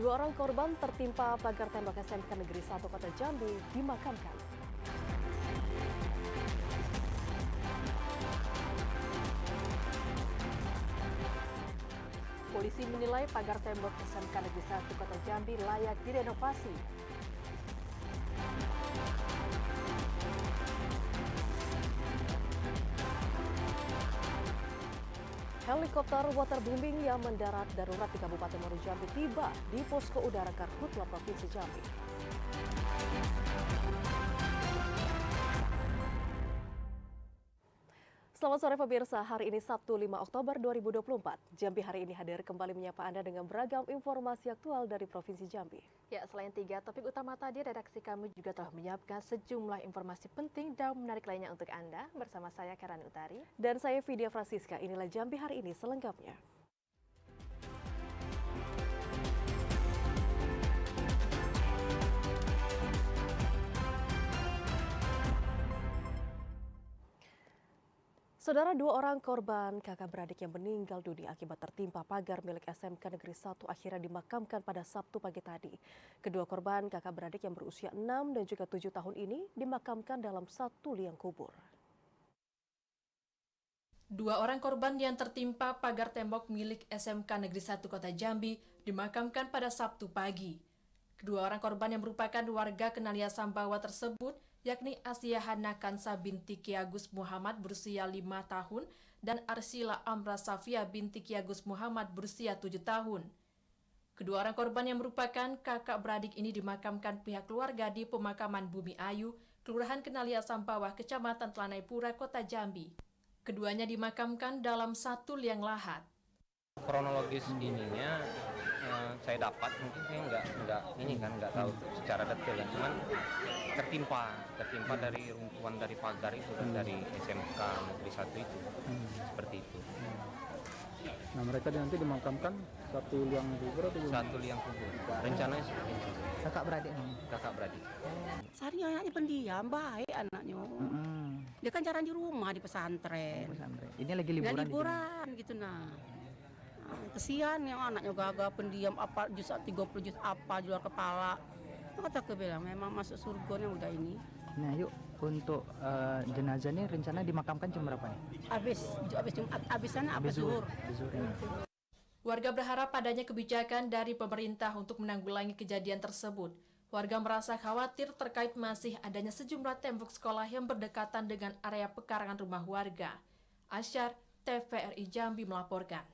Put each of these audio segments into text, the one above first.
Dua orang korban tertimpa pagar tembok SMK Negeri 1 Kota Jambi dimakamkan. Polisi menilai pagar tembok SMK Negeri 1 Kota Jambi layak direnovasi. Helikopter waterbombing yang mendarat darurat di Kabupaten Muaro Jambi tiba di posko udara Karhutla Provinsi Jambi. Selamat sore pemirsa, hari ini Sabtu 5 Oktober 2024. Jambi hari ini hadir kembali menyapa Anda dengan beragam informasi aktual dari Provinsi Jambi. Ya, selain 3 topik utama tadi, redaksi kami juga telah menyiapkan sejumlah informasi penting dan menarik lainnya untuk Anda. Bersama saya Karani Utari. Dan saya Vidya Francisca, inilah Jambi hari ini selengkapnya. Saudara, 2 orang korban kakak beradik yang meninggal dunia akibat tertimpa pagar milik SMK Negeri 1 akhirnya dimakamkan pada Sabtu pagi tadi. Kedua korban kakak beradik yang berusia 6 dan juga 7 tahun ini dimakamkan dalam satu liang kubur. 2 orang korban yang tertimpa pagar tembok milik SMK Negeri 1 Kota Jambi dimakamkan pada Sabtu pagi. Kedua orang korban yang merupakan warga Kenalia Sambawa tersebut, yakni Asia Hana Kansa binti Ki Agus Muhammad berusia 5 tahun dan Arsila Amra Safia binti Ki Agus Muhammad berusia 7 tahun. Kedua orang korban yang merupakan kakak beradik ini dimakamkan pihak keluarga di pemakaman Bumi Ayu, Kelurahan Kenalia Sambawa, Kecamatan Telanai-Pura, Kota Jambi. Keduanya dimakamkan dalam satu liang lahat. Kronologis ininya saya dapat, mungkin saya nggak tahu secara detail, cuman tertimpa dari runtuhan dari pagar itu dari SMK Negeri 1 itu, seperti itu. Nah, mereka nanti dimakamkan satu liang kubur atau gimana? Satu liang kubur, rencananya seperti itu. Kakak beradik. Seharinya anaknya pendiam, baik anaknya. Dia kan jarang di rumah, di pesantren. Ini lagi liburan. Liburan gitu nah. Kesian yang anaknya gagah pendiam, apa juz 30 juz apa di luar kepala. Kata aku bilang memang masuk surga udah ini. Nah, yuk untuk jenazah ini rencana dimakamkan jam berapa nih? Habis zuhur. Warga berharap adanya kebijakan dari pemerintah untuk menanggulangi kejadian tersebut. Warga merasa khawatir terkait masih adanya sejumlah tembok sekolah yang berdekatan dengan area pekarangan rumah warga. Asyar, TVRI Jambi melaporkan.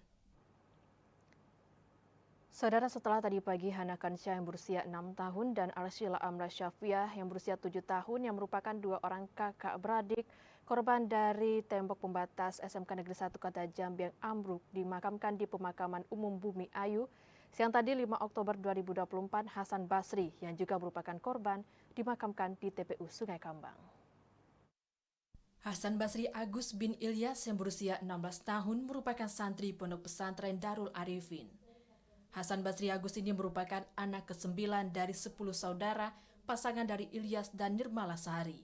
Saudara, setelah tadi pagi Hana Kansyah yang berusia 6 tahun dan Arsila Amra Syafiah yang berusia 7 tahun yang merupakan 2 orang kakak beradik korban dari tembok pembatas SMK Negeri 1 Kota Jambi yang ambruk dimakamkan di pemakaman umum Bumi Ayu. Siang tadi 5 Oktober 2024, Hasan Basri yang juga merupakan korban dimakamkan di TPU Sungai Kambang. Hasan Basri Agus bin Ilyas yang berusia 16 tahun merupakan santri Pondok Pesantren Darul Arifin. Hasan Basri Agus ini merupakan anak ke-9 dari 10 saudara pasangan dari Ilyas dan Nirmala Sari.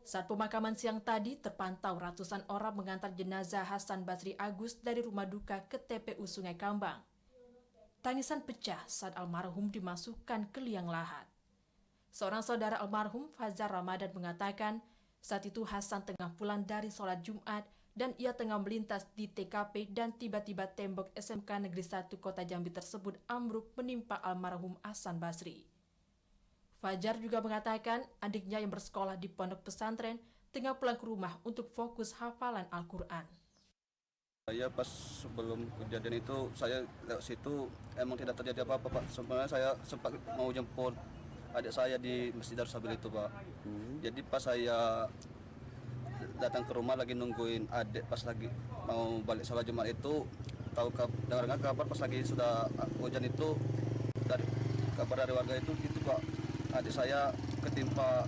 Saat pemakaman siang tadi terpantau ratusan orang mengantar jenazah Hasan Basri Agus dari rumah duka ke TPU Sungai Kambang. Tangisan pecah saat almarhum dimasukkan ke liang lahat. Seorang saudara almarhum, Fajar Ramadan, mengatakan saat itu Hasan tengah pulang dari sholat Jumat dan ia tengah melintas di TKP dan tiba-tiba tembok SMK Negeri 1 Kota Jambi tersebut ambruk menimpa almarhum Hasan Basri. Fajar juga mengatakan adiknya yang bersekolah di pondok pesantren tengah pulang ke rumah untuk fokus hafalan Al-Quran. Saya pas sebelum kejadian itu saya lewat situ emang tidak terjadi apa-apa, Pak. Sebenarnya saya sempat mau jemput adik saya di Masjid Darussabil itu, Pak. Jadi pas saya datang ke rumah lagi nungguin adik pas lagi mau balik sholat Jumat itu dengar kabar pas lagi sudah hujan itu dari kabar dari warga itu Pak, adik saya ketimpa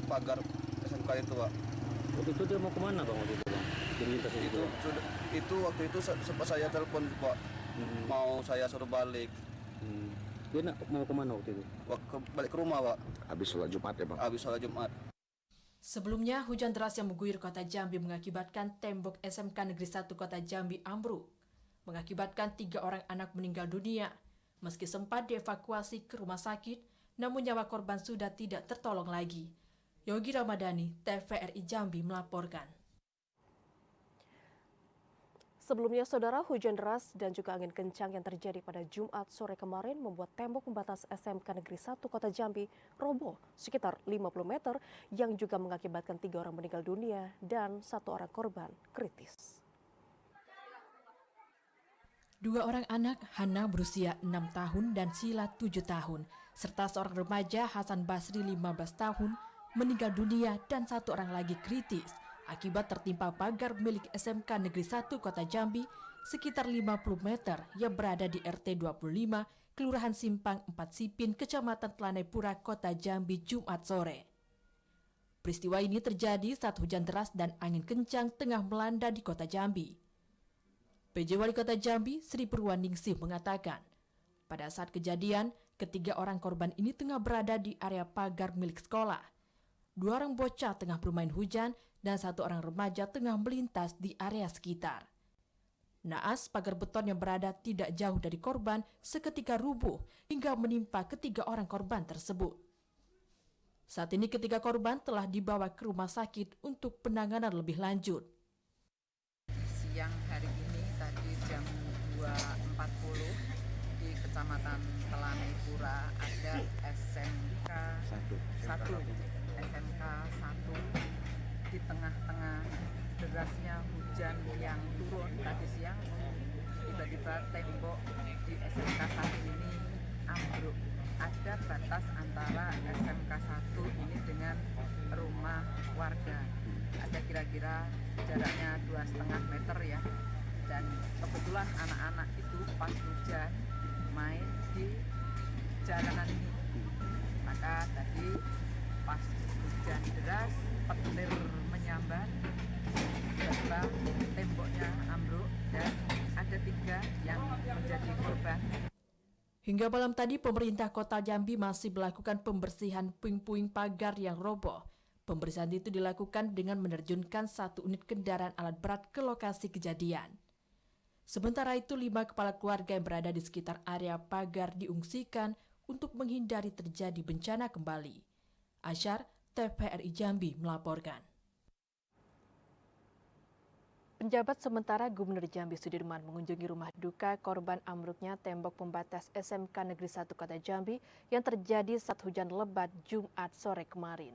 pagar SMK itu, Pak. Waktu itu dia mau kemana Bang waktu itu, Bang? Itu waktu itu sempat saya telepon, Pak. Mau saya suruh balik. Dia mau kemana waktu itu? Balik ke rumah, Pak. Habis sholat Jumat ya, Bang? Habis sholat Jumat. Sebelumnya, hujan deras yang mengguyur Kota Jambi mengakibatkan tembok SMK Negeri 1 Kota Jambi ambruk, mengakibatkan 3 orang anak meninggal dunia. Meski sempat dievakuasi ke rumah sakit, namun nyawa korban sudah tidak tertolong lagi. Yogi Ramadhani, TVRI Jambi melaporkan. Sebelumnya, saudara, hujan deras dan juga angin kencang yang terjadi pada Jumat sore kemarin membuat tembok pembatas SMK Negeri 1 Kota Jambi roboh sekitar 50 meter yang juga mengakibatkan 3 orang meninggal dunia dan 1 orang korban kritis. 2 orang anak, Hana berusia 6 tahun dan Sila 7 tahun, serta seorang remaja Hasan Basri 15 tahun meninggal dunia dan 1 orang lagi kritis akibat tertimpa pagar milik SMK Negeri 1 Kota Jambi sekitar 50 meter yang berada di RT 25, Kelurahan Simpang 4 Sipin, Kecamatan Telanai-Pura, Kota Jambi, Jumat sore. Peristiwa ini terjadi saat hujan deras dan angin kencang tengah melanda di Kota Jambi. PJ Wali Kota Jambi, Sri Purwaningsih mengatakan, pada saat kejadian, ketiga orang korban ini tengah berada di area pagar milik sekolah. 2 orang bocah tengah bermain hujan dan 1 orang remaja tengah melintas di area sekitar. Naas, pagar beton yang berada tidak jauh dari korban seketika rubuh hingga menimpa ketiga orang korban tersebut. Saat ini ketiga korban telah dibawa ke rumah sakit untuk penanganan lebih lanjut. Siang hari ini tadi jam 2.40 di Kecamatan Telanai-Pura ada SMK 1 di tengah-tengah derasnya hujan yang turun tadi siang, tiba-tiba tembok di SMK 1 ini ambruk. Ada batas antara SMK 1 ini dengan rumah warga. Ada kira-kira jaraknya 2,5 meter ya. Dan kebetulan anak-anak itu pas hujan main di jalanan ini. Maka tadi pas hujan deras, petir menyambar, tiba-tiba temboknya ambruk dan ada 3 yang menjadi korban. Hingga malam tadi, pemerintah Kota Jambi masih melakukan pembersihan puing-puing pagar yang roboh. Pembersihan itu dilakukan dengan menerjunkan 1 unit kendaraan alat berat ke lokasi kejadian. Sementara itu, 5 kepala keluarga yang berada di sekitar area pagar diungsikan untuk menghindari terjadi bencana kembali. Asyar, TVRI Jambi melaporkan. Penjabat sementara Gubernur Jambi Sudirman mengunjungi rumah duka korban ambruknya tembok pembatas SMK Negeri 1 Kota Jambi yang terjadi saat hujan lebat Jumat sore kemarin.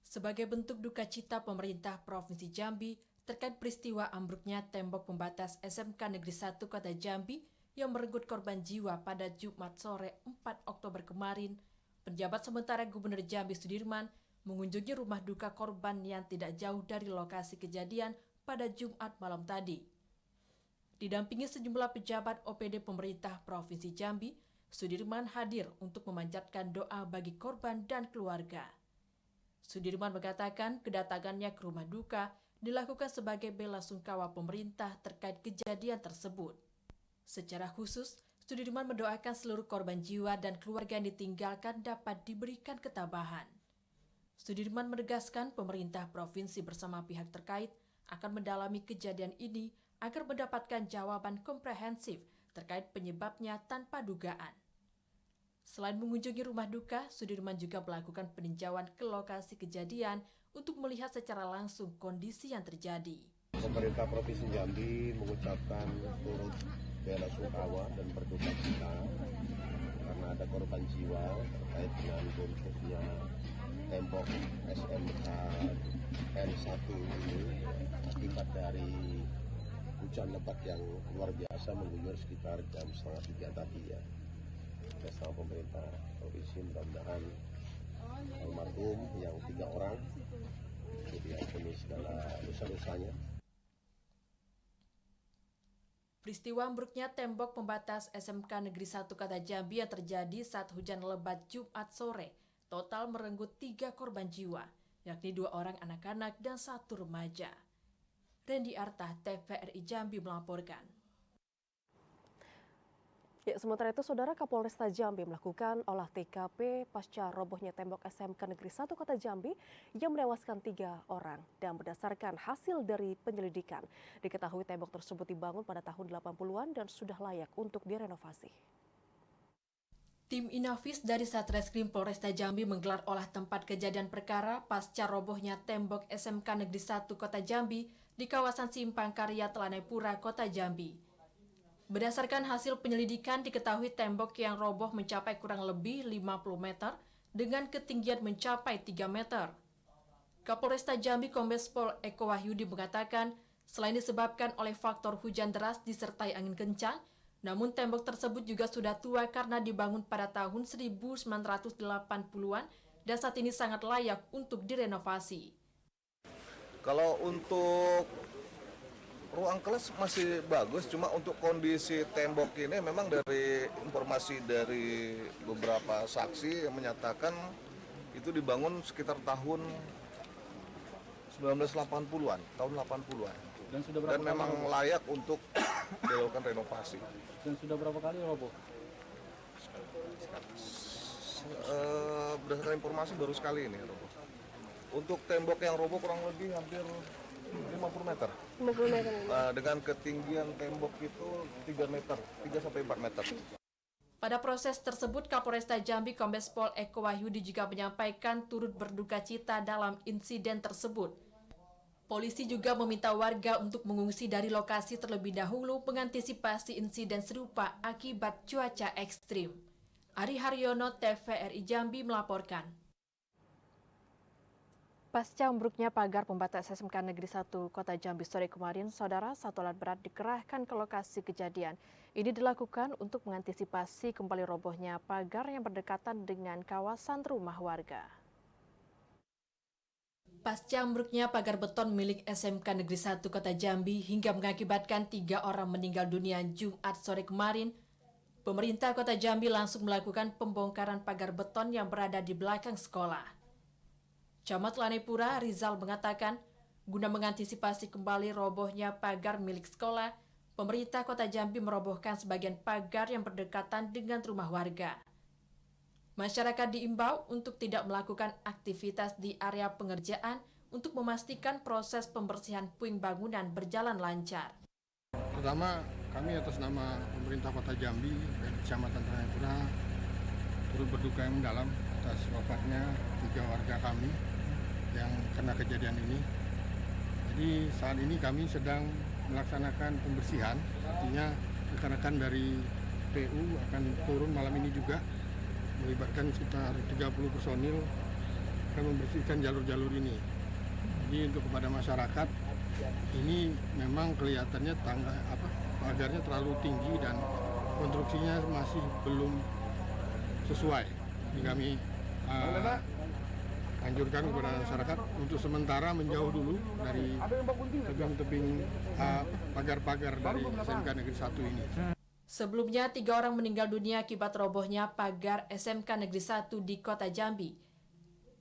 Sebagai bentuk duka cita pemerintah Provinsi Jambi terkait peristiwa ambruknya tembok pembatas SMK Negeri 1 Kota Jambi yang merenggut korban jiwa pada Jumat sore 4 Oktober kemarin, penjabat sementara Gubernur Jambi Sudirman mengunjungi rumah duka korban yang tidak jauh dari lokasi kejadian pada Jumat malam tadi. Didampingi sejumlah pejabat OPD pemerintah Provinsi Jambi, Sudirman hadir untuk memanjatkan doa bagi korban dan keluarga. Sudirman mengatakan kedatangannya ke rumah duka dilakukan sebagai bela sungkawa pemerintah terkait kejadian tersebut. Secara khusus, Sudirman mendoakan seluruh korban jiwa dan keluarga yang ditinggalkan dapat diberikan ketabahan. Sudirman menegaskan pemerintah provinsi bersama pihak terkait akan mendalami kejadian ini agar mendapatkan jawaban komprehensif terkait penyebabnya tanpa dugaan. Selain mengunjungi rumah duka, Sudirman juga melakukan peninjauan ke lokasi kejadian untuk melihat secara langsung kondisi yang terjadi. Pemerintah Provinsi Jambi mengucapkan turut bela sungkawa dan berduka cita karena ada korban jiwa terkait dengan runtuhnya tembok SMK N1 ini akibat dari hujan lebat yang luar biasa mengguyur sekitar jam 2:30 tadi ya. Bersama pemerintah provinsi mudah-mudahan almarhum yang 3 orang diampuni segala dosa-dosanya. Peristiwa ambruknya tembok pembatas SMK Negeri 1 Kota Jambi yang terjadi saat hujan lebat Jumat sore total merenggut 3 korban jiwa, yakni 2 orang anak-anak dan 1 remaja. Randy Arta, TVRI Jambi melaporkan. Ya, sementara itu, Saudara, Kapolresta Jambi melakukan olah TKP pasca robohnya tembok SMK Negeri 1 Kota Jambi yang menewaskan 3 orang. Dan berdasarkan hasil dari penyelidikan, diketahui tembok tersebut dibangun pada tahun 80-an dan sudah layak untuk direnovasi. Tim Inavis dari Satreskrim Polresta Jambi menggelar olah tempat kejadian perkara pasca robohnya tembok SMK Negeri 1 Kota Jambi di kawasan Simpang Karya Telanai-Pura, Kota Jambi. Berdasarkan hasil penyelidikan, diketahui tembok yang roboh mencapai kurang lebih 50 meter dengan ketinggian mencapai 3 meter. Kapolresta Jambi Kombes Pol Eko Wahyudi mengatakan, selain disebabkan oleh faktor hujan deras disertai angin kencang, namun tembok tersebut juga sudah tua karena dibangun pada tahun 1980-an dan saat ini sangat layak untuk direnovasi. Kalau untuk ruang kelas masih bagus, cuma untuk kondisi tembok ini memang dari informasi dari beberapa saksi yang menyatakan itu dibangun sekitar tahun 1980-an, tahun 80-an. Dan memang layak untuk dilakukan renovasi. Dan sudah berapa kali roboh? Berdasarkan informasi baru sekali ini roboh. Untuk tembok yang roboh kurang lebih hampir 50 meter. 50 meter. Dengan ketinggian tembok itu 3 meter, 3-4 meter. Pada proses tersebut, Kapolresta Jambi Kombes Pol Eko Wahyudi juga menyampaikan turut berduka cita dalam insiden tersebut. Polisi juga meminta warga untuk mengungsi dari lokasi terlebih dahulu mengantisipasi insiden serupa akibat cuaca ekstrim. Ari Haryono, TVRI Jambi melaporkan. Pasca ambruknya pagar pembatas SMK Negeri 1 Kota Jambi sore kemarin, Saudara, satu alat berat dikerahkan ke lokasi kejadian. Ini dilakukan untuk mengantisipasi kembali robohnya pagar yang berdekatan dengan kawasan rumah warga. Pasca ambruknya pagar beton milik SMK Negeri 1 Kota Jambi hingga mengakibatkan 3 orang meninggal dunia Jumat sore kemarin, pemerintah Kota Jambi langsung melakukan pembongkaran pagar beton yang berada di belakang sekolah. Camat Telanai-Pura Rizal mengatakan, guna mengantisipasi kembali robohnya pagar milik sekolah, pemerintah Kota Jambi merobohkan sebagian pagar yang berdekatan dengan rumah warga. Masyarakat diimbau untuk tidak melakukan aktivitas di area pengerjaan untuk memastikan proses pembersihan puing bangunan berjalan lancar. Pertama, kami atas nama pemerintah Kota Jambi dan Kecamatan Telanai-Pura turut berduka yang mendalam atas wafatnya 3 warga kami yang kena kejadian ini. Jadi saat ini kami sedang melaksanakan pembersihan, artinya rekan-rekan dari PU akan turun malam ini juga, melibatkan sekitar 30 personil akan membersihkan jalur-jalur ini. Jadi untuk kepada masyarakat, ini memang kelihatannya pagarnya terlalu tinggi dan konstruksinya masih belum sesuai. Jadi kami anjurkan kepada masyarakat untuk sementara menjauh dulu dari tebing-tebing pagar-pagar dari SMK Negeri 1 ini. Sebelumnya, 3 orang meninggal dunia akibat robohnya pagar SMK Negeri 1 di Kota Jambi.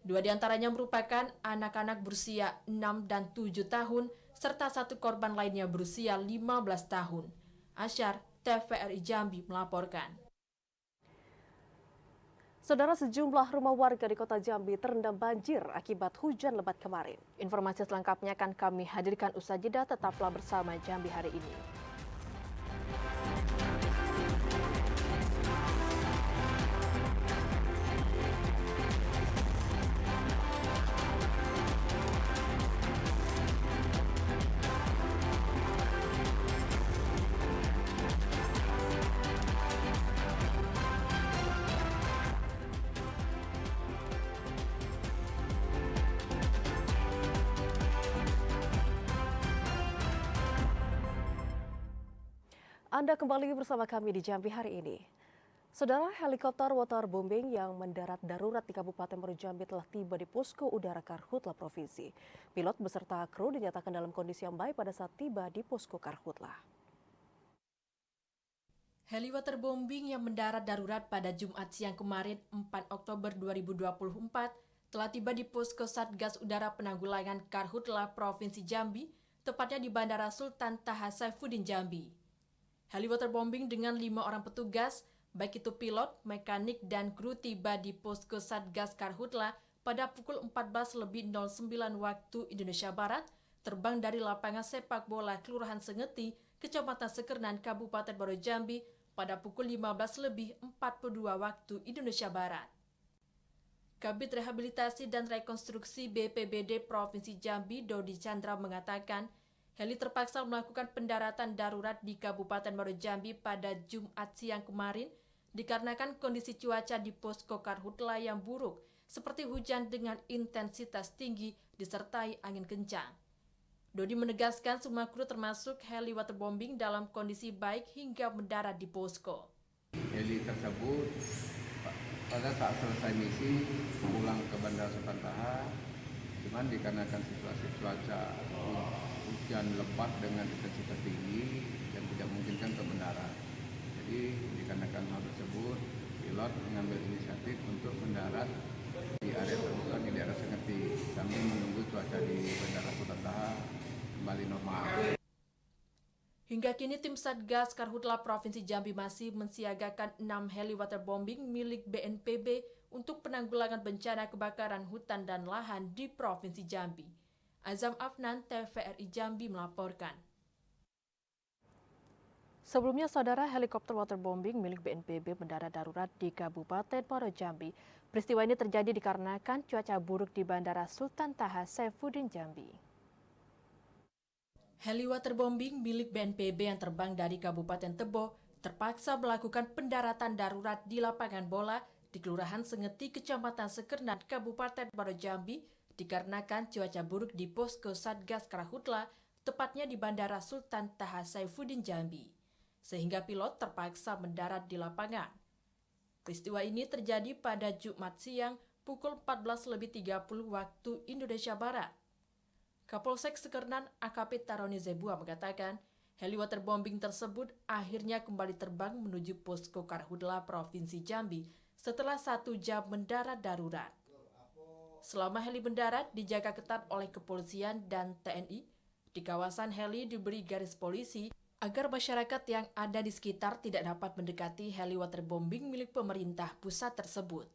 2 diantaranya merupakan anak-anak berusia 6 dan 7 tahun, serta 1 korban lainnya berusia 15 tahun. Asyar, TVRI Jambi melaporkan. Saudara, sejumlah rumah warga di Kota Jambi terendam banjir akibat hujan lebat kemarin. Informasi selengkapnya akan kami hadirkan usai jeda, tetaplah bersama Jambi hari ini. Anda kembali bersama kami di Jambi hari ini. Saudara, helikopter waterbombing yang mendarat darurat di Kabupaten Muaro Jambi telah tiba di Posko Udara Karhutla Provinsi. Pilot beserta kru dinyatakan dalam kondisi yang baik pada saat tiba di Posko Karhutla. Heli waterbombing yang mendarat darurat pada Jumat siang kemarin 4 Oktober 2024 telah tiba di Posko Satgas Udara Penanggulangan Karhutla Provinsi Jambi, tepatnya di Bandara Sultan Taha Saifuddin Jambi. Heli waterbombing dengan 5 orang petugas, baik itu pilot, mekanik, dan kru tiba di posko Satgas Karhutla pada pukul 14.09 waktu Indonesia Barat, terbang dari lapangan sepak bola Kelurahan Sengeti, Kecamatan Sekernan, Kabupaten Muaro Jambi pada pukul 15.42 waktu Indonesia Barat. Kabid Rehabilitasi dan Rekonstruksi BPBD Provinsi Jambi, Dodi Chandra mengatakan, heli terpaksa melakukan pendaratan darurat di Kabupaten Muaro Jambi pada Jumat siang kemarin dikarenakan kondisi cuaca di posko Karhutla yang buruk, seperti hujan dengan intensitas tinggi disertai angin kencang. Dodi menegaskan semua kru termasuk heli waterbombing dalam kondisi baik hingga mendarat di posko. Heli tersebut pada saat selesai misi pulang ke Bandara Sultan Taha, cuman dikarenakan situasi cuaca hujan lebat dengan intensitas tinggi dan tidak memungkinkan untuk mendarat. Jadi dikarenakan hal tersebut, pilot mengambil inisiatif untuk mendarat di area terbuka di daerah Sengeti sambil menunggu cuaca di Bandara Sultan Taha kembali normal. Hingga kini tim Satgas Karhutla Provinsi Jambi masih mensiagakan 6 heli waterbombing milik BNPB untuk penanggulangan bencana kebakaran hutan dan lahan di Provinsi Jambi. Azam Afnan, TVRI Jambi melaporkan. Sebelumnya, saudara, helikopter waterbombing milik BNPB mendarat darurat di Kabupaten Muaro Jambi. Peristiwa ini terjadi dikarenakan cuaca buruk di Bandara Sultan Taha Saifuddin Jambi. Heli waterbombing milik BNPB yang terbang dari Kabupaten Tebo terpaksa melakukan pendaratan darurat di lapangan bola di Kelurahan Sengeti, Kecamatan Sekernan, Kabupaten Muaro Jambi, dikarenakan cuaca buruk di posko Satgas Karhutla, tepatnya di Bandara Sultan Taha Saifuddin Jambi, sehingga pilot terpaksa mendarat di lapangan. Peristiwa ini terjadi pada Jumat siang pukul 14.30 waktu Indonesia Barat. Kapolsek Sekernan AKP Taroni Zebua mengatakan, heli waterbombing tersebut akhirnya kembali terbang menuju posko Karhutla Provinsi Jambi setelah 1 jam mendarat darurat. Selama heli mendarat dijaga ketat oleh kepolisian dan TNI, di kawasan heli diberi garis polisi agar masyarakat yang ada di sekitar tidak dapat mendekati heli waterbombing milik pemerintah pusat tersebut.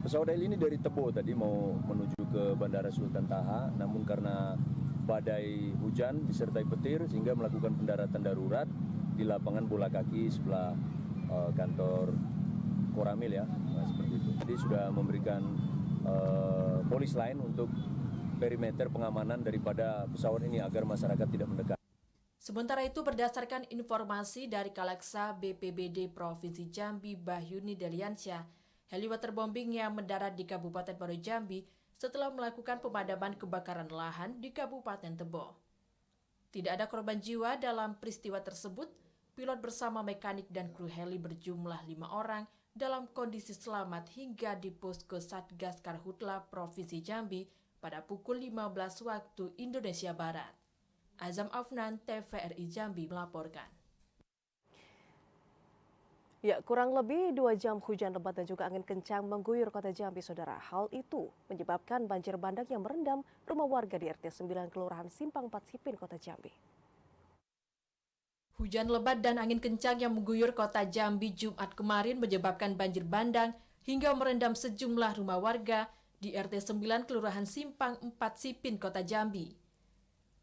Pesawat heli ini dari Tebo tadi mau menuju ke Bandara Sultan Taha, namun karena badai hujan disertai petir sehingga melakukan pendaratan darurat di lapangan bola kaki sebelah kantor Koramil ya, seperti itu. Jadi sudah memberikan polis lain untuk perimeter pengamanan daripada pesawat ini agar masyarakat tidak mendekat. Sementara itu, berdasarkan informasi dari Kalaksa BPBD Provinsi Jambi Bahyuni Deliansyah, heli waterbombing yang mendarat di Kabupaten Muaro Jambi setelah melakukan pemadaman kebakaran lahan di Kabupaten Tebo. Tidak ada korban jiwa dalam peristiwa tersebut. Pilot bersama mekanik dan kru heli berjumlah 5 orang dalam kondisi selamat hingga di posko Satgas Karhutla Provinsi Jambi pada pukul 15 waktu Indonesia Barat. Azam Afnan, TVRI Jambi melaporkan. Ya, kurang lebih 2 jam hujan lebat dan juga angin kencang mengguyur kota Jambi, saudara. Hal itu menyebabkan banjir bandang yang merendam rumah warga di RT 9 Kelurahan Simpang 4 Sipin, kota Jambi. Hujan lebat dan angin kencang yang mengguyur kota Jambi Jumat kemarin menyebabkan banjir bandang hingga merendam sejumlah rumah warga di RT 9 Kelurahan Simpang 4 Sipin, kota Jambi.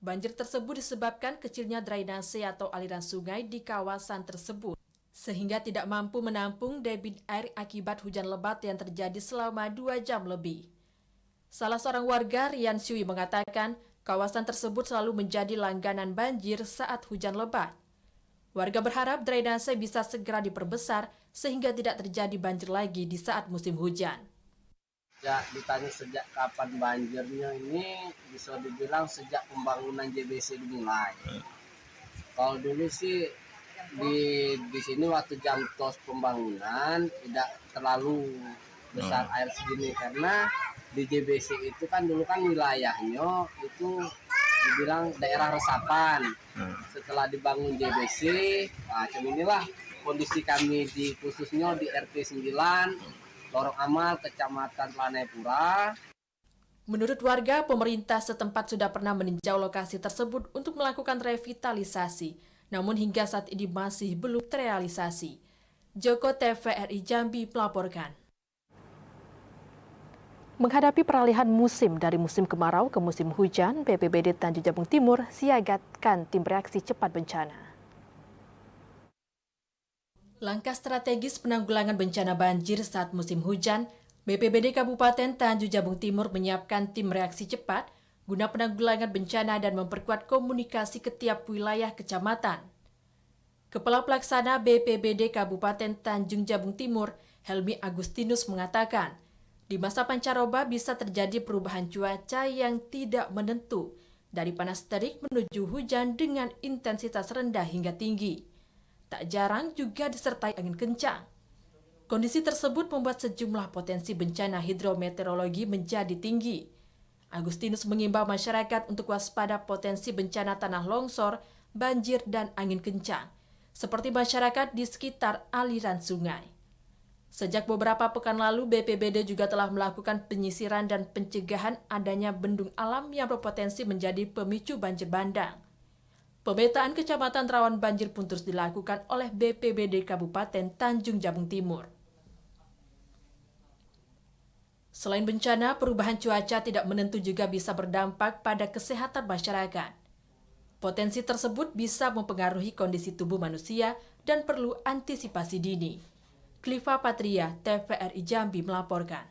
Banjir tersebut disebabkan kecilnya drainase atau aliran sungai di kawasan tersebut, sehingga tidak mampu menampung debit air akibat hujan lebat yang terjadi selama 2 jam lebih. Salah seorang warga, Rian Syui, mengatakan kawasan tersebut selalu menjadi langganan banjir saat hujan lebat. Warga berharap drainase bisa segera diperbesar sehingga tidak terjadi banjir lagi di saat musim hujan. Ya, ditanya sejak kapan banjirnya, ini bisa dibilang sejak pembangunan JBC dimulai. Kalau dulu sih di sini waktu jam tos pembangunan tidak terlalu besar air segini, karena di JBC itu kan dulu kan wilayahnya itu dibilang daerah resapan. Setelah dibangun JBC, macam inilah kondisi kami di khususnya di RT 9 Lorong Amal, Kecamatan Lanepura. Menurut warga, pemerintah setempat sudah pernah meninjau lokasi tersebut untuk melakukan revitalisasi. namun hingga saat ini masih belum terrealisasi. Joko TVRI Jambi melaporkan. Menghadapi peralihan musim dari musim kemarau ke musim hujan, BPBD Tanjung Jabung Timur siagakan tim reaksi cepat bencana. Langkah strategis penanggulangan bencana banjir saat musim hujan, BPBD Kabupaten Tanjung Jabung Timur menyiapkan tim reaksi cepat guna penanggulangan bencana dan memperkuat komunikasi ke tiap wilayah kecamatan. Kepala Pelaksana BPBD Kabupaten Tanjung Jabung Timur, Helmi Agustinus mengatakan, di masa pancaroba bisa terjadi perubahan cuaca yang tidak menentu, dari panas terik menuju hujan dengan intensitas rendah hingga tinggi. Tak jarang juga disertai angin kencang. Kondisi tersebut membuat sejumlah potensi bencana hidrometeorologi menjadi tinggi. Agustinus mengimbau masyarakat untuk waspada potensi bencana tanah longsor, banjir, dan angin kencang, seperti masyarakat di sekitar aliran sungai. Sejak beberapa pekan lalu, BPBD juga telah melakukan penyisiran dan pencegahan adanya bendung alam yang berpotensi menjadi pemicu banjir bandang. Pemetaan kecamatan rawan banjir pun terus dilakukan oleh BPBD Kabupaten Tanjung Jabung Timur. Selain bencana, perubahan cuaca tidak menentu juga bisa berdampak pada kesehatan masyarakat. Potensi tersebut bisa mempengaruhi kondisi tubuh manusia dan perlu antisipasi dini. Kliva Patria, TVRI Jambi melaporkan.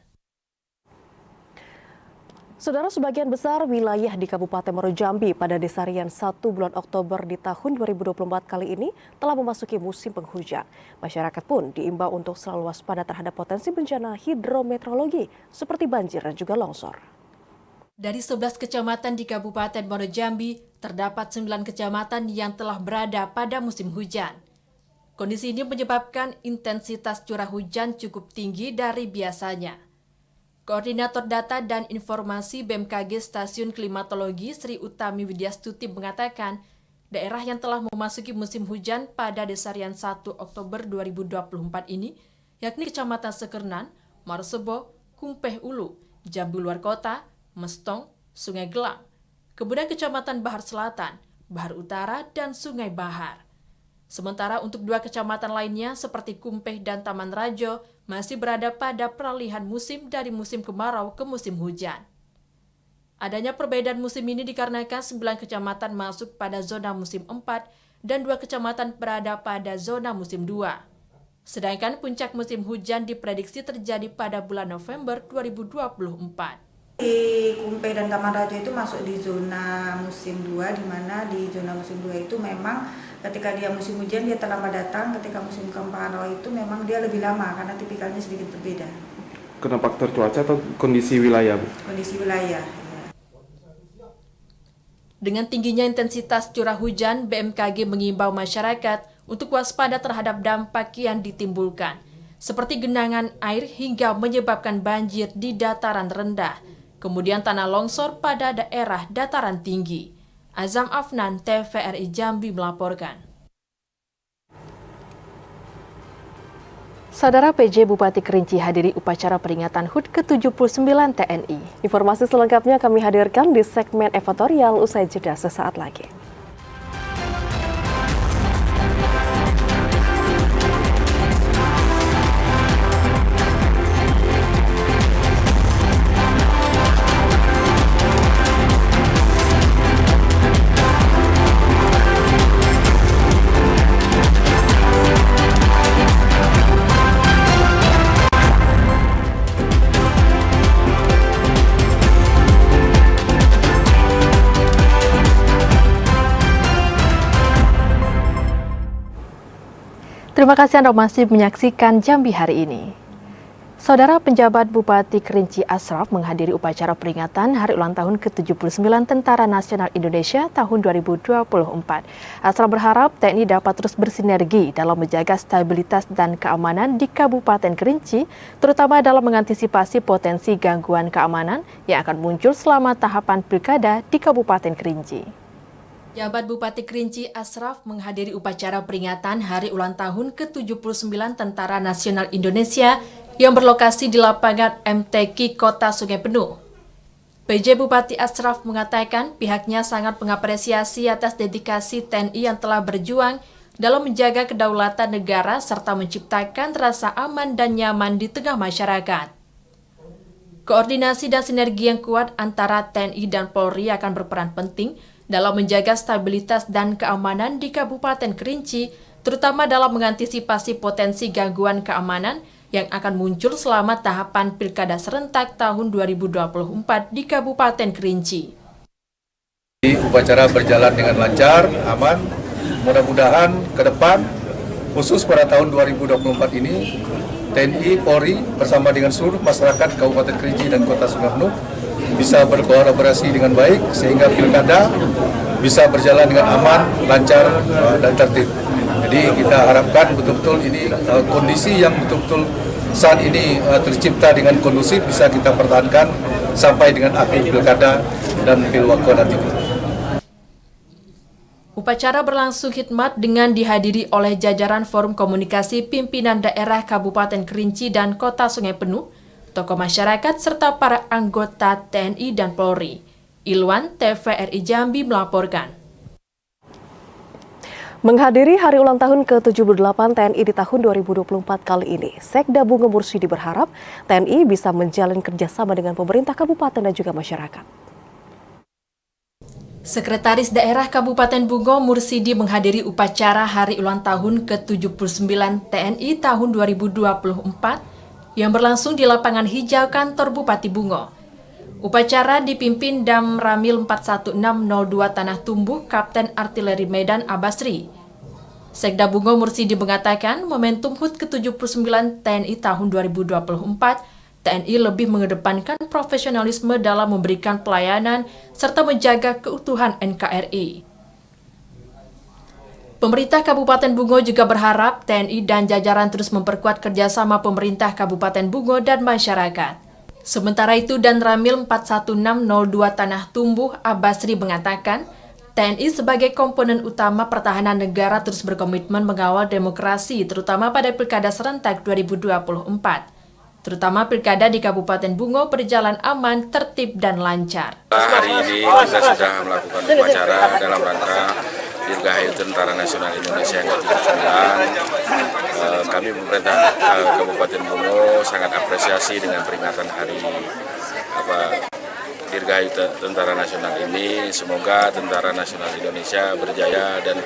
Saudara, sebagian besar wilayah di Kabupaten Muaro Jambi pada desarian 1 bulan Oktober di tahun 2024 kali ini telah memasuki musim penghujan. Masyarakat pun diimbau untuk selalu waspada terhadap potensi bencana hidrometeorologi seperti banjir dan juga longsor. Dari 11 kecamatan di Kabupaten Muaro Jambi, terdapat 9 kecamatan yang telah berada pada musim hujan. Kondisi ini menyebabkan intensitas curah hujan cukup tinggi dari biasanya. Koordinator Data dan Informasi BMKG Stasiun Klimatologi Sri Utami Widyastuti mengatakan, daerah yang telah memasuki musim hujan pada desarian 1 Oktober 2024 ini, yakni Kecamatan Sekernan, Marosebo, Kumpeh Ulu, Jambi Luar Kota, Mestong, Sungai Gelang, kemudian Kecamatan Bahar Selatan, Bahar Utara, dan Sungai Bahar. Sementara untuk 2 kecamatan lainnya seperti Kumpeh dan Taman Rajo masih berada pada peralihan musim dari musim kemarau ke musim hujan. Adanya perbedaan musim ini dikarenakan 9 kecamatan masuk pada zona musim 4 dan 2 kecamatan berada pada zona musim 2. Sedangkan puncak musim hujan diprediksi terjadi pada bulan November 2024. Di Kumpeh dan Taman Rajo itu masuk di zona musim 2, di mana di zona musim 2 itu memang ketika dia musim hujan dia terlambat datang, ketika musim kemarau itu memang dia lebih lama karena tipikalnya sedikit berbeda. Karena faktor cuaca atau kondisi wilayah, Bu? Kondisi wilayah. Dengan tingginya intensitas curah hujan, BMKG mengimbau masyarakat untuk waspada terhadap dampak yang ditimbulkan, seperti genangan air hingga menyebabkan banjir di dataran rendah, kemudian tanah longsor pada daerah dataran tinggi. Azam Afnan, TVRI Jambi melaporkan. Saudara, PJ Bupati Kerinci hadiri upacara peringatan HUT ke-79 TNI. Informasi selengkapnya kami hadirkan di segmen editorial usai jeda sesaat lagi. Terima kasih Anda masih menyaksikan Jambi hari ini. Saudara, penjabat Bupati Kerinci Ashraf menghadiri upacara peringatan Hari Ulang Tahun ke-79 Tentara Nasional Indonesia tahun 2024. Ashraf berharap TNI dapat terus bersinergi dalam menjaga stabilitas dan keamanan di Kabupaten Kerinci, terutama dalam mengantisipasi potensi gangguan keamanan yang akan muncul selama tahapan pilkada di Kabupaten Kerinci. Jabat Bupati Kerinci Ashraf menghadiri upacara peringatan Hari Ulang Tahun ke-79 Tentara Nasional Indonesia yang berlokasi di lapangan MTQ Kota Sungai Penuh. PJ Bupati Ashraf mengatakan pihaknya sangat mengapresiasi atas dedikasi TNI yang telah berjuang dalam menjaga kedaulatan negara serta menciptakan rasa aman dan nyaman di tengah masyarakat. Koordinasi dan sinergi yang kuat antara TNI dan Polri akan berperan penting dalam menjaga stabilitas dan keamanan di Kabupaten Kerinci, terutama dalam mengantisipasi potensi gangguan keamanan yang akan muncul selama tahapan Pilkada serentak tahun 2024 di Kabupaten Kerinci. Upacara berjalan dengan lancar, aman. Mudah-mudahan ke depan, khusus pada tahun 2024 ini, TNI, Polri bersama dengan seluruh masyarakat Kabupaten Kerinci dan Kota Sungai Penuh bisa berkolaborasi dengan baik sehingga Pilkada bisa berjalan dengan aman, lancar, dan tertib. Jadi kita harapkan betul-betul ini kondisi yang betul-betul saat ini tercipta dengan kondusif bisa kita pertahankan sampai dengan akhir Pilkada dan Pilwako nanti. Upacara berlangsung khidmat dengan dihadiri oleh jajaran Forum Komunikasi Pimpinan Daerah Kabupaten Kerinci dan Kota Sungai Penuh, tokoh masyarakat serta para anggota TNI dan Polri. Ilwan, TVRI Jambi melaporkan. Menghadiri hari ulang tahun ke-78 TNI di tahun 2024 kali ini, Sekda Bungo Mursidi berharap TNI bisa menjalin kerjasama dengan pemerintah kabupaten dan juga masyarakat. Sekretaris Daerah Kabupaten Bungo Mursidi menghadiri upacara hari ulang tahun ke-79 TNI tahun 2024 yang berlangsung di lapangan hijau kantor Bupati Bungo. Upacara dipimpin Dam Ramil 41602 Tanah Tumbuh Kapten Artileri Medan Abasri. Sekda Bungo Mursidi mengatakan momentum HUT ke-79 TNI tahun 2024, TNI lebih mengedepankan profesionalisme dalam memberikan pelayanan serta menjaga keutuhan NKRI. Pemerintah Kabupaten Bungo juga berharap TNI dan jajaran terus memperkuat kerjasama pemerintah Kabupaten Bungo dan masyarakat. Sementara itu, Dan Ramil 41602 Tanah Tumbuh Abasri mengatakan, TNI sebagai komponen utama pertahanan negara terus berkomitmen mengawal demokrasi, terutama pada Pilkada serentak 2024. Terutama Pilkada di Kabupaten Bungo berjalan aman, tertib, dan lancar. Hari ini kita sudah melakukan upacara dalam rangka Dirgahayu Tentara Nasional Indonesia yang ke-79. Kami pemerintah Kabupaten Bungo sangat apresiasi dengan peringatan hari Dirgahayu Tentara Nasional ini. Semoga Tentara Nasional Indonesia berjaya dan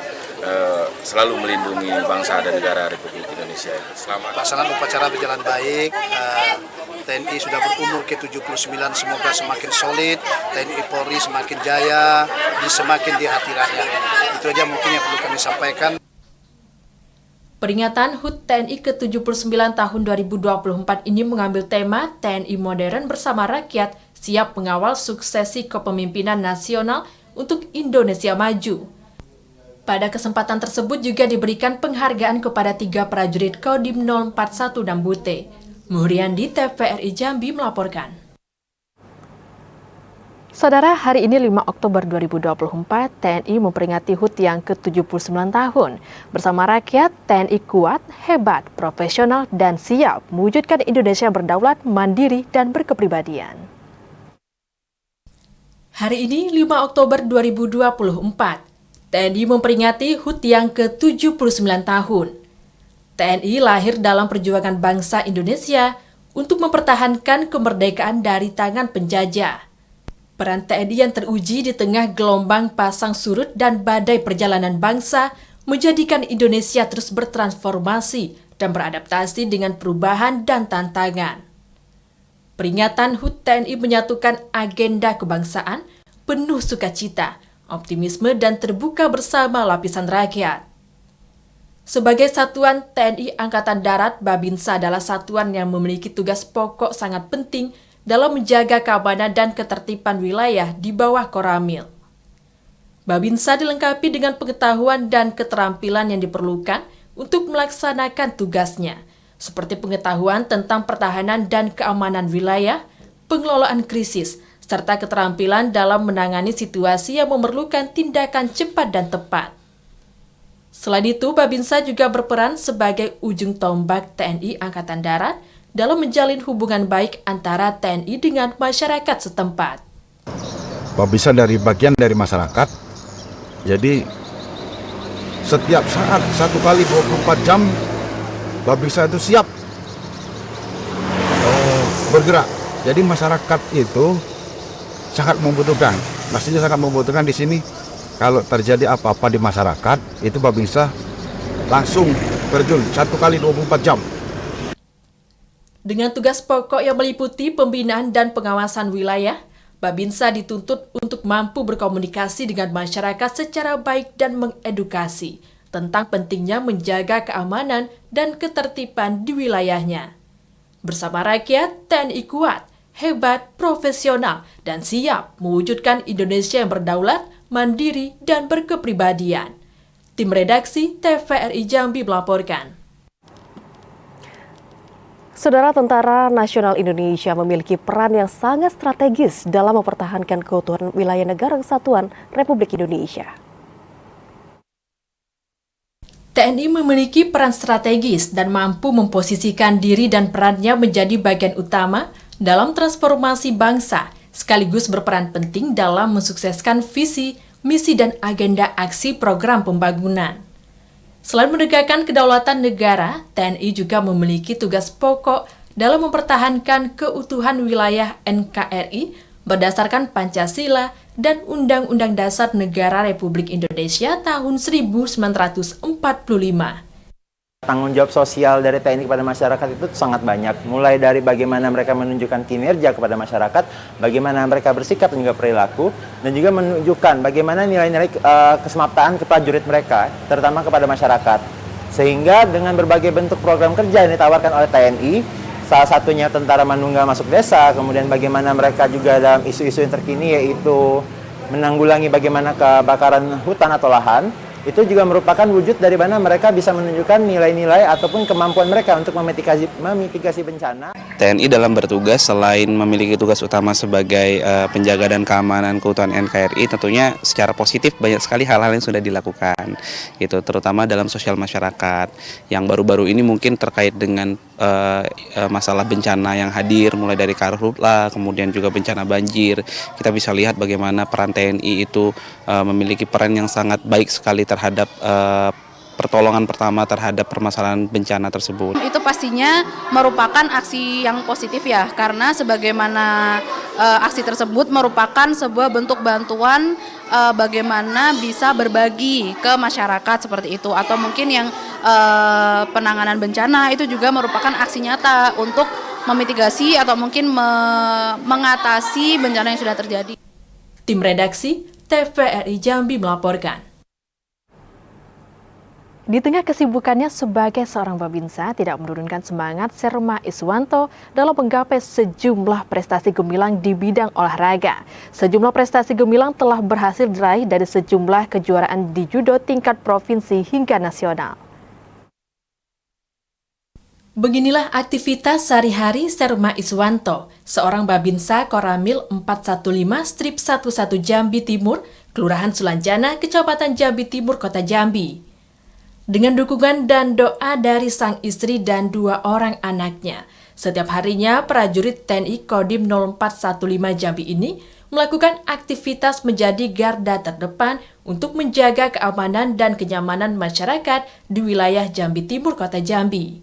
selalu melindungi bangsa dan negara Republik Indonesia. Selamat. Pelaksanaan upacara berjalan baik. TNI sudah berumur ke-79, semoga semakin solid, TNI Polri semakin jaya, semakin di hati rakyat. Itu aja mungkin yang perlu kami sampaikan. Peringatan HUT TNI ke-79 tahun 2024 ini mengambil tema TNI Modern bersama Rakyat siap mengawal suksesi kepemimpinan nasional untuk Indonesia Maju. Pada kesempatan tersebut juga diberikan penghargaan kepada 3 prajurit Kodim 041 Dambute. Muhriandi, TVRI Jambi melaporkan. Saudara, hari ini 5 Oktober 2024, TNI memperingati HUT yang ke-79 tahun. Bersama rakyat, TNI kuat, hebat, profesional, dan siap mewujudkan Indonesia berdaulat, mandiri, dan berkepribadian. Hari ini 5 Oktober 2024, TNI memperingati HUT yang ke-79 tahun. TNI lahir dalam perjuangan bangsa Indonesia untuk mempertahankan kemerdekaan dari tangan penjajah. Peran TNI yang teruji di tengah gelombang pasang surut dan badai perjalanan bangsa menjadikan Indonesia terus bertransformasi dan beradaptasi dengan perubahan dan tantangan. Peringatan HUT TNI menyatukan agenda kebangsaan, penuh sukacita, optimisme, dan terbuka bersama lapisan rakyat. Sebagai satuan TNI Angkatan Darat, Babinsa adalah satuan yang memiliki tugas pokok sangat penting dalam menjaga keamanan dan ketertiban wilayah di bawah Koramil. Babinsa dilengkapi dengan pengetahuan dan keterampilan yang diperlukan untuk melaksanakan tugasnya, seperti pengetahuan tentang pertahanan dan keamanan wilayah, pengelolaan krisis, serta keterampilan dalam menangani situasi yang memerlukan tindakan cepat dan tepat. Selain itu, Babinsa juga berperan sebagai ujung tombak TNI Angkatan Darat dalam menjalin hubungan baik antara TNI dengan masyarakat setempat. Babinsa dari bagian dari masyarakat. Jadi setiap saat 1 kali 24 jam Babinsa itu siap bergerak. Jadi masyarakat itu sangat membutuhkan. Pastinya sangat membutuhkan di sini. Kalau terjadi apa-apa di masyarakat, itu Babinsa langsung terjun 1 kali 24 jam. Dengan tugas pokok yang meliputi pembinaan dan pengawasan wilayah, Babinsa dituntut untuk mampu berkomunikasi dengan masyarakat secara baik dan mengedukasi tentang pentingnya menjaga keamanan dan ketertiban di wilayahnya. Bersama rakyat, TNI kuat, hebat, profesional, dan siap mewujudkan Indonesia yang berdaulat, mandiri, dan berkepribadian. Tim redaksi TVRI Jambi melaporkan. Saudara, Tentara Nasional Indonesia memiliki peran yang sangat strategis dalam mempertahankan keutuhan wilayah negara kesatuan Republik Indonesia. TNI memiliki peran strategis dan mampu memposisikan diri dan perannya menjadi bagian utama dalam transformasi bangsa, sekaligus berperan penting dalam mensukseskan visi, misi, dan agenda aksi program pembangunan. Selain menegakkan kedaulatan negara, TNI juga memiliki tugas pokok dalam mempertahankan keutuhan wilayah NKRI berdasarkan Pancasila dan Undang-Undang Dasar Negara Republik Indonesia tahun 1945. Tanggung jawab sosial dari TNI kepada masyarakat itu sangat banyak, mulai dari bagaimana mereka menunjukkan kinerja kepada masyarakat, bagaimana mereka bersikap dan juga perilaku, dan juga menunjukkan bagaimana nilai-nilai kesemaptaan keprajurit mereka, terutama kepada masyarakat. Sehingga dengan berbagai bentuk program kerja yang ditawarkan oleh TNI, salah satunya Tentara Manunggal Masuk Desa, kemudian bagaimana mereka juga dalam isu-isu yang terkini yaitu menanggulangi bagaimana kebakaran hutan atau lahan, itu juga merupakan wujud dari mana mereka bisa menunjukkan nilai-nilai ataupun kemampuan mereka untuk memitigasi bencana. TNI dalam bertugas selain memiliki tugas utama sebagai penjaga dan keamanan keutuhan NKRI, tentunya secara positif banyak sekali hal-hal yang sudah dilakukan, gitu, terutama dalam sosial masyarakat. Yang baru-baru ini mungkin terkait dengan masalah bencana yang hadir, mulai dari karhutla, kemudian juga bencana banjir. Kita bisa lihat bagaimana peran TNI itu memiliki peran yang sangat baik sekali terhadap pertolongan pertama terhadap permasalahan bencana tersebut. Itu pastinya merupakan aksi yang positif ya, karena sebagaimana aksi tersebut merupakan sebuah bentuk bantuan bagaimana bisa berbagi ke masyarakat seperti itu, atau mungkin yang penanganan bencana itu juga merupakan aksi nyata untuk memitigasi atau mungkin mengatasi bencana yang sudah terjadi. Tim redaksi TVRI Jambi melaporkan. Di tengah kesibukannya sebagai seorang Babinsa, tidak menurunkan semangat Serma Iswanto dalam menggapai sejumlah prestasi gemilang di bidang olahraga. Sejumlah prestasi gemilang telah berhasil diraih dari sejumlah kejuaraan di judo tingkat provinsi hingga nasional. Beginilah aktivitas sehari-hari Serma Iswanto, seorang Babinsa Koramil 415-11 Jambi Timur, Kelurahan Sulanjana, Kecamatan Jambi Timur, Kota Jambi. Dengan dukungan dan doa dari sang istri dan 2 orang anaknya, setiap harinya prajurit TNI Kodim 0415 Jambi ini melakukan aktivitas menjadi garda terdepan untuk menjaga keamanan dan kenyamanan masyarakat di wilayah Jambi Timur, Kota Jambi.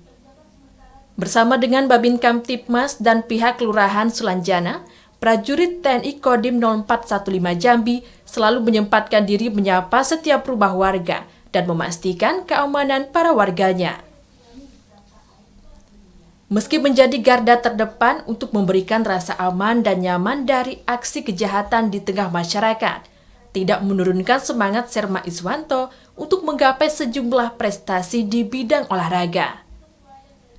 Bersama dengan Babin Kamtipmas dan pihak Kelurahan Sulanjana, prajurit TNI Kodim 0415 Jambi selalu menyempatkan diri menyapa setiap rumah warga dan memastikan keamanan para warganya. Meski menjadi garda terdepan untuk memberikan rasa aman dan nyaman dari aksi kejahatan di tengah masyarakat, tidak menurunkan semangat Serma Iswanto untuk menggapai sejumlah prestasi di bidang olahraga.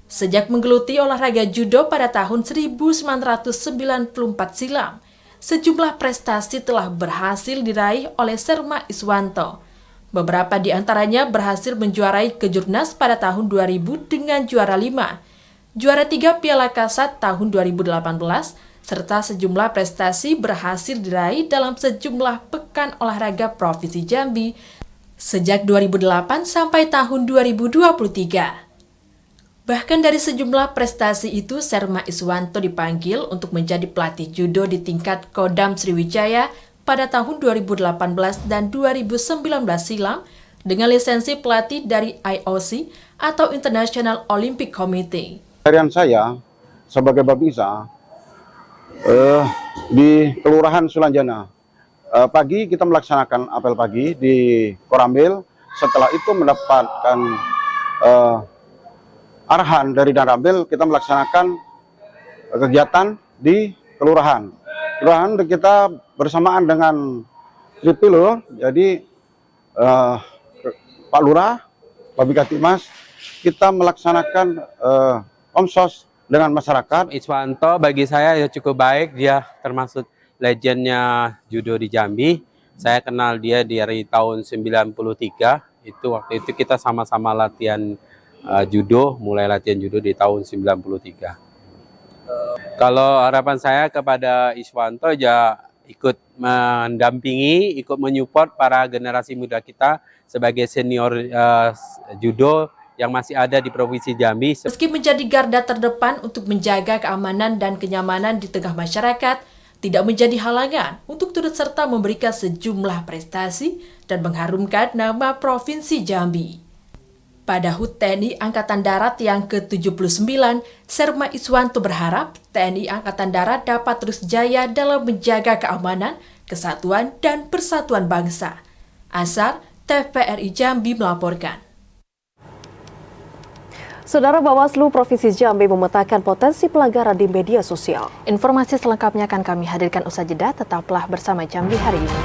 Sejak menggeluti olahraga judo pada tahun 1994 silam, sejumlah prestasi telah berhasil diraih oleh Serma Iswanto. Beberapa di antaranya berhasil menjuarai Kejurnas pada tahun 2000 dengan juara 5, juara 3 Piala Kasat tahun 2018, serta sejumlah prestasi berhasil diraih dalam sejumlah pekan olahraga Provinsi Jambi sejak 2008 sampai tahun 2023. Bahkan dari sejumlah prestasi itu, Serma Iswanto dipanggil untuk menjadi pelatih judo di tingkat Kodam Sriwijaya pada tahun 2018 dan 2019 silam dengan lisensi pelatih dari IOC atau International Olympic Committee. Harian saya sebagai Babinsa di Kelurahan Sulanjana. Pagi kita melaksanakan apel pagi di Korambil. Setelah itu mendapatkan arahan dari Danrambil, kita melaksanakan kegiatan di kelurahan. Kelurahan kita bersamaan dengan Tripilo, jadi Pak Lurah, Pak Bikatimas, kita melaksanakan omsos dengan masyarakat. Iswanto bagi saya ya cukup baik, dia termasuk legendnya judo di Jambi. Saya kenal dia dari tahun 93, waktu itu kita sama-sama latihan judo, mulai latihan judo di tahun 93. Kalau harapan saya kepada Iswanto ya ikut mendampingi, ikut menyupport para generasi muda kita sebagai senior judo yang masih ada di Provinsi Jambi. Meski menjadi garda terdepan untuk menjaga keamanan dan kenyamanan di tengah masyarakat, tidak menjadi halangan untuk turut serta memberikan sejumlah prestasi dan mengharumkan nama Provinsi Jambi. Pada HUT TNI Angkatan Darat yang ke-79, Serma Iswanto berharap TNI Angkatan Darat dapat terus jaya dalam menjaga keamanan, kesatuan, dan persatuan bangsa. Asar, TVRI Jambi melaporkan. Saudara, Bawaslu Provinsi Jambi memetakan potensi pelanggaran di media sosial. Informasi selengkapnya akan kami hadirkan usai jeda, tetaplah bersama Jambi hari ini.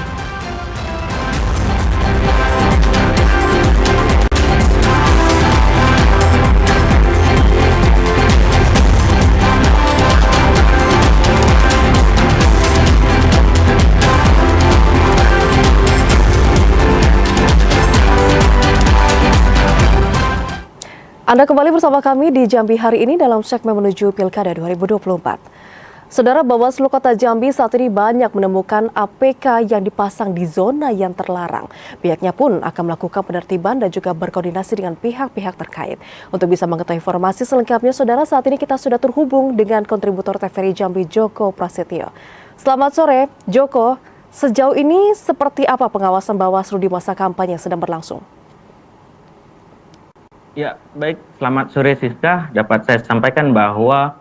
Anda kembali bersama kami di Jambi hari ini dalam segmen menuju Pilkada 2024. Saudara, Bawaslu Kota Jambi saat ini banyak menemukan APK yang dipasang di zona yang terlarang. Pihaknya pun akan melakukan penertiban dan juga berkoordinasi dengan pihak-pihak terkait. Untuk bisa mengetahui informasi selengkapnya, Saudara, saat ini kita sudah terhubung dengan kontributor TVRI Jambi, Joko Prasetyo. Selamat sore, Joko. Sejauh ini seperti apa pengawasan Bawaslu di masa kampanye yang sedang berlangsung? Ya, baik. Selamat sore, Siska. Dapat saya sampaikan bahwa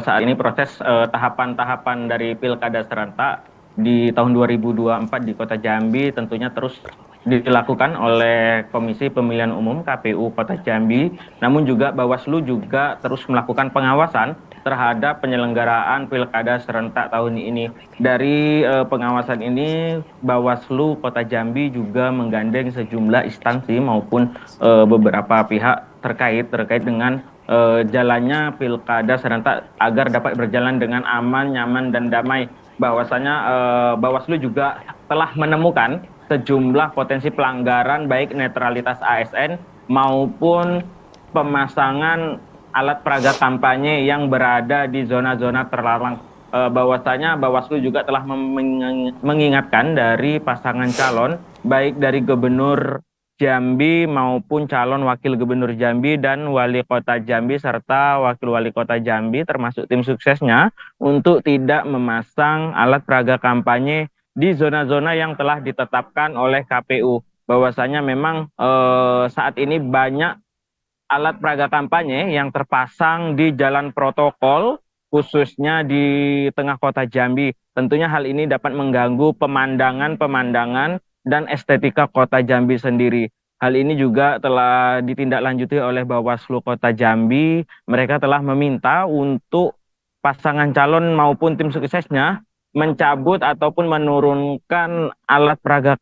saat ini proses tahapan-tahapan dari Pilkada serentak di tahun 2024 di Kota Jambi tentunya terus dilakukan oleh Komisi Pemilihan Umum KPU Kota Jambi. Namun juga Bawaslu juga terus melakukan pengawasan terhadap penyelenggaraan Pilkada serentak tahun ini. Dari pengawasan ini, Bawaslu Kota Jambi juga menggandeng sejumlah instansi maupun beberapa pihak terkait dengan jalannya Pilkada serentak agar dapat berjalan dengan aman, nyaman, dan damai. Bahwasanya Bawaslu juga telah menemukan sejumlah potensi pelanggaran baik netralitas ASN maupun pemasangan alat peraga kampanye yang berada di zona-zona terlarang. Bahwasanya Bawaslu juga telah mengingatkan dari pasangan calon baik dari Gubernur Jambi maupun calon Wakil Gubernur Jambi dan Wali Kota Jambi serta Wakil Wali Kota Jambi termasuk tim suksesnya untuk tidak memasang alat peraga kampanye di zona-zona yang telah ditetapkan oleh KPU. Bahwasanya memang saat ini banyak alat peraga kampanye yang terpasang di jalan protokol khususnya di tengah Kota Jambi. Tentunya hal ini dapat mengganggu pemandangan dan estetika Kota Jambi sendiri. Hal ini juga telah ditindaklanjuti oleh Bawaslu Kota Jambi. Mereka telah meminta untuk pasangan calon maupun tim suksesnya mencabut ataupun menurunkan alat peraga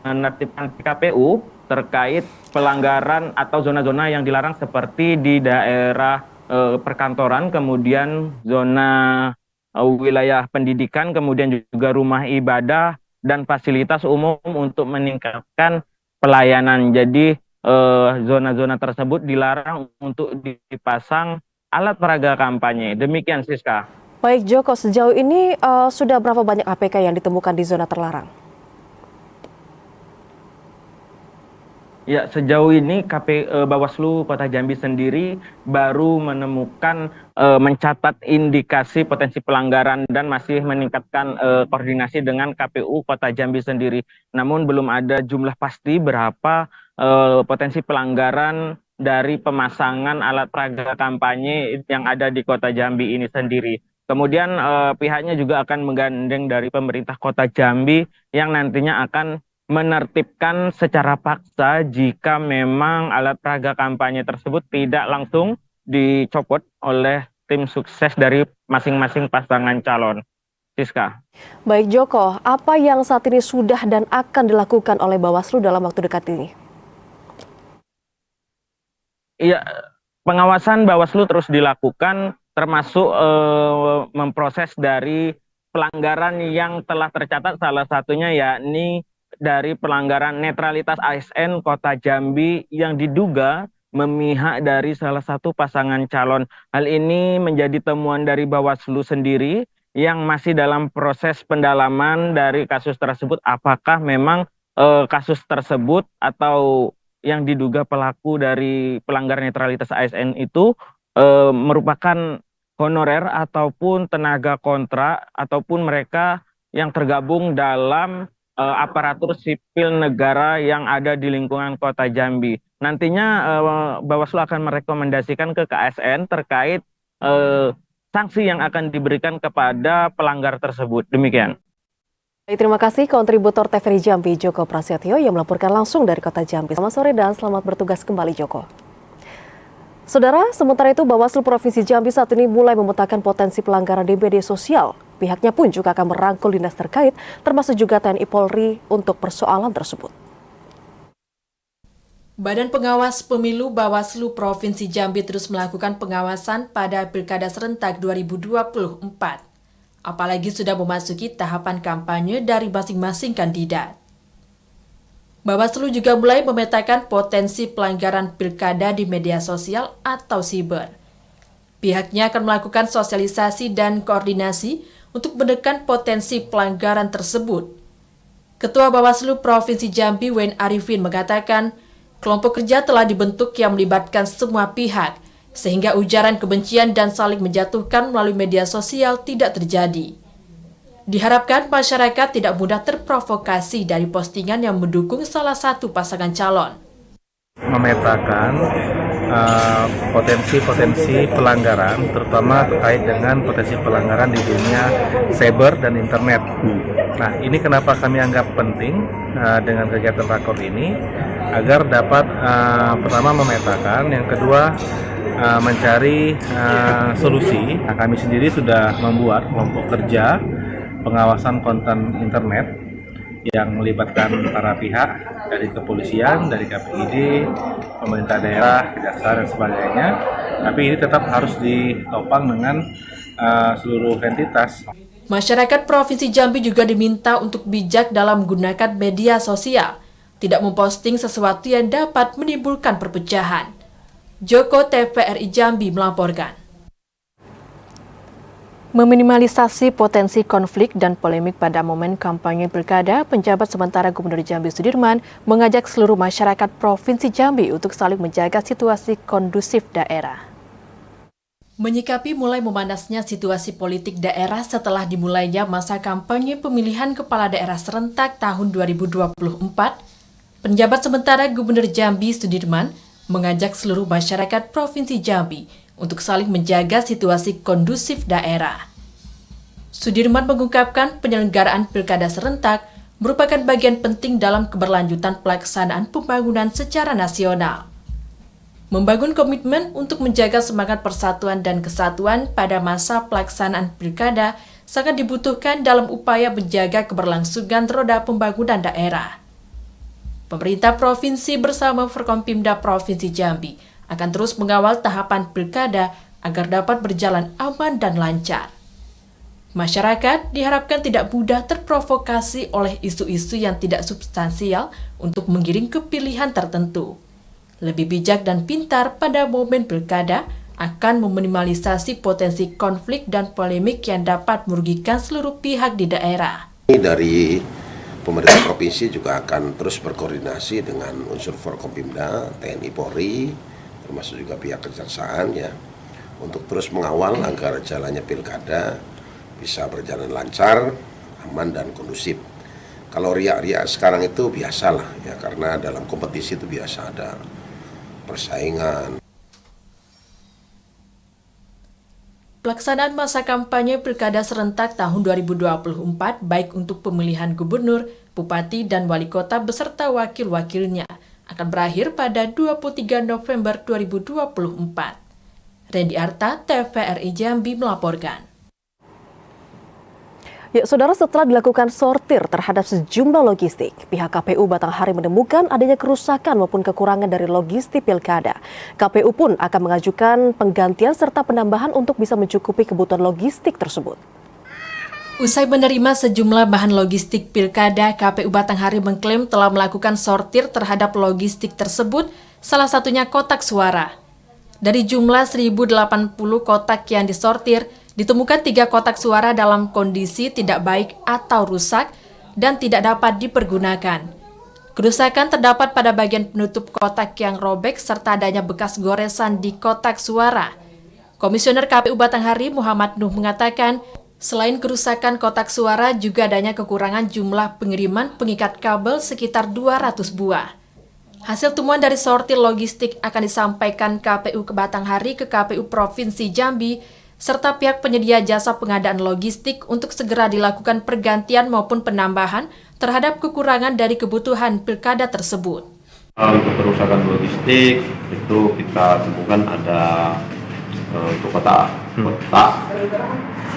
menertibkan KPU terkait pelanggaran atau zona-zona yang dilarang seperti di daerah perkantoran, kemudian zona wilayah pendidikan, kemudian juga rumah ibadah dan fasilitas umum untuk meningkatkan pelayanan. Jadi zona-zona tersebut dilarang untuk dipasang alat peraga kampanye. Demikian, Siska. Baik, Joko, sejauh ini sudah berapa banyak APK yang ditemukan di zona terlarang? Ya, sejauh ini Bawaslu Kota Jambi sendiri baru menemukan mencatat indikasi potensi pelanggaran dan masih meningkatkan koordinasi dengan KPU Kota Jambi sendiri. Namun belum ada jumlah pasti berapa potensi pelanggaran dari pemasangan alat peraga kampanye yang ada di Kota Jambi ini sendiri. Kemudian pihaknya juga akan menggandeng dari pemerintah Kota Jambi yang nantinya akan menertibkan secara paksa jika memang alat peraga kampanye tersebut tidak langsung dicopot oleh tim sukses dari masing-masing pasangan calon. Siska. Baik Joko, apa yang saat ini sudah dan akan dilakukan oleh Bawaslu dalam waktu dekat ini? Iya, pengawasan Bawaslu terus dilakukan termasuk memproses dari pelanggaran yang telah tercatat, salah satunya yakni dari pelanggaran netralitas ASN Kota Jambi yang diduga memihak dari salah satu pasangan calon. Hal ini menjadi temuan dari Bawaslu sendiri yang masih dalam proses pendalaman dari kasus tersebut. Apakah memang kasus tersebut atau yang diduga pelaku dari pelanggar netralitas ASN itu merupakan honorer ataupun tenaga kontrak ataupun mereka yang tergabung dalam aparatur sipil negara yang ada di lingkungan Kota Jambi. Nantinya Bawaslu akan merekomendasikan ke KSN terkait sanksi yang akan diberikan kepada pelanggar tersebut. Demikian. Terima kasih kontributor TVRI Jambi Joko Prasetyo yang melaporkan langsung dari Kota Jambi. Selamat sore dan selamat bertugas kembali Joko. Saudara, sementara itu Bawaslu Provinsi Jambi saat ini mulai memetakan potensi pelanggaran di media sosial. Pihaknya pun juga akan merangkul dinas terkait, termasuk juga TNI Polri untuk persoalan tersebut. Badan Pengawas Pemilu Bawaslu Provinsi Jambi terus melakukan pengawasan pada Pilkada Serentak 2024. Apalagi sudah memasuki tahapan kampanye dari masing-masing kandidat. Bawaslu juga mulai memetakan potensi pelanggaran pilkada di media sosial atau siber. Pihaknya akan melakukan sosialisasi dan koordinasi untuk menekan potensi pelanggaran tersebut. Ketua Bawaslu Provinsi Jambi Wen Arifin mengatakan, kelompok kerja telah dibentuk yang melibatkan semua pihak, sehingga ujaran kebencian dan saling menjatuhkan melalui media sosial tidak terjadi. Diharapkan masyarakat tidak mudah terprovokasi dari postingan yang mendukung salah satu pasangan calon. Memetakan potensi-potensi pelanggaran, terutama terkait dengan potensi pelanggaran di dunia cyber dan internet. Nah, ini kenapa kami anggap penting dengan kegiatan rakor ini, agar dapat pertama memetakan, yang kedua mencari solusi. Nah, kami sendiri sudah membuat kelompok kerja pengawasan konten internet yang melibatkan para pihak dari kepolisian, dari KPID, pemerintah daerah, kejaksaan dan sebagainya. Tapi ini tetap harus ditopang dengan seluruh entitas. Masyarakat Provinsi Jambi juga diminta untuk bijak dalam menggunakan media sosial, tidak memposting sesuatu yang dapat menimbulkan perpecahan. Joko TVRI Jambi melaporkan. Meminimalisasi potensi konflik dan polemik pada momen kampanye pilkada, penjabat sementara Gubernur Jambi Sudirman mengajak seluruh masyarakat Provinsi Jambi untuk saling menjaga situasi kondusif daerah. Menyikapi mulai memanasnya situasi politik daerah setelah dimulainya masa kampanye pemilihan kepala daerah serentak tahun 2024, penjabat sementara Gubernur Jambi Sudirman mengajak seluruh masyarakat Provinsi Jambi untuk saling menjaga situasi kondusif daerah. Sudirman mengungkapkan penyelenggaraan pilkada serentak merupakan bagian penting dalam keberlanjutan pelaksanaan pembangunan secara nasional. Membangun komitmen untuk menjaga semangat persatuan dan kesatuan pada masa pelaksanaan pilkada sangat dibutuhkan dalam upaya menjaga keberlangsungan roda pembangunan daerah. Pemerintah provinsi bersama Forkompimda Provinsi Jambi akan terus mengawal tahapan pilkada agar dapat berjalan aman dan lancar. Masyarakat diharapkan tidak mudah terprovokasi oleh isu-isu yang tidak substansial untuk menggiring ke pilihan tertentu. Lebih bijak dan pintar pada momen pilkada akan meminimalisasi potensi konflik dan polemik yang dapat merugikan seluruh pihak di daerah. Dari pemerintah provinsi juga akan terus berkoordinasi dengan unsur Forkompimda, TNI Polri, termasuk juga pihak kejaksaan ya, untuk terus mengawal agar jalannya pilkada bisa berjalan lancar, aman dan kondusif. Kalau riak-riak sekarang itu biasalah ya, karena dalam kompetisi itu biasa ada persaingan. Pelaksanaan masa kampanye Pilkada serentak tahun 2024 baik untuk pemilihan gubernur, bupati, dan wali kota beserta wakil-wakilnya akan berakhir pada 23 November 2024. Randy Arta, TVRI Jambi melaporkan. Ya, saudara, setelah dilakukan sortir terhadap sejumlah logistik, pihak KPU Batanghari menemukan adanya kerusakan maupun kekurangan dari logistik pilkada. KPU pun akan mengajukan penggantian serta penambahan untuk bisa mencukupi kebutuhan logistik tersebut. Usai menerima sejumlah bahan logistik pilkada, KPU Batanghari mengklaim telah melakukan sortir terhadap logistik tersebut, salah satunya kotak suara. Dari jumlah 1080 kotak yang disortir, ditemukan 3 kotak suara dalam kondisi tidak baik atau rusak dan tidak dapat dipergunakan. Kerusakan terdapat pada bagian penutup kotak yang robek serta adanya bekas goresan di kotak suara. Komisioner KPU Batanghari Muhammad Nuh mengatakan, selain kerusakan kotak suara juga adanya kekurangan jumlah pengiriman pengikat kabel sekitar 200 buah. Hasil temuan dari sortir logistik akan disampaikan KPU Batanghari ke KPU Provinsi Jambi serta pihak penyedia jasa pengadaan logistik untuk segera dilakukan pergantian maupun penambahan terhadap kekurangan dari kebutuhan pilkada tersebut. Untuk kerusakan logistik itu kita temukan ada untuk kotak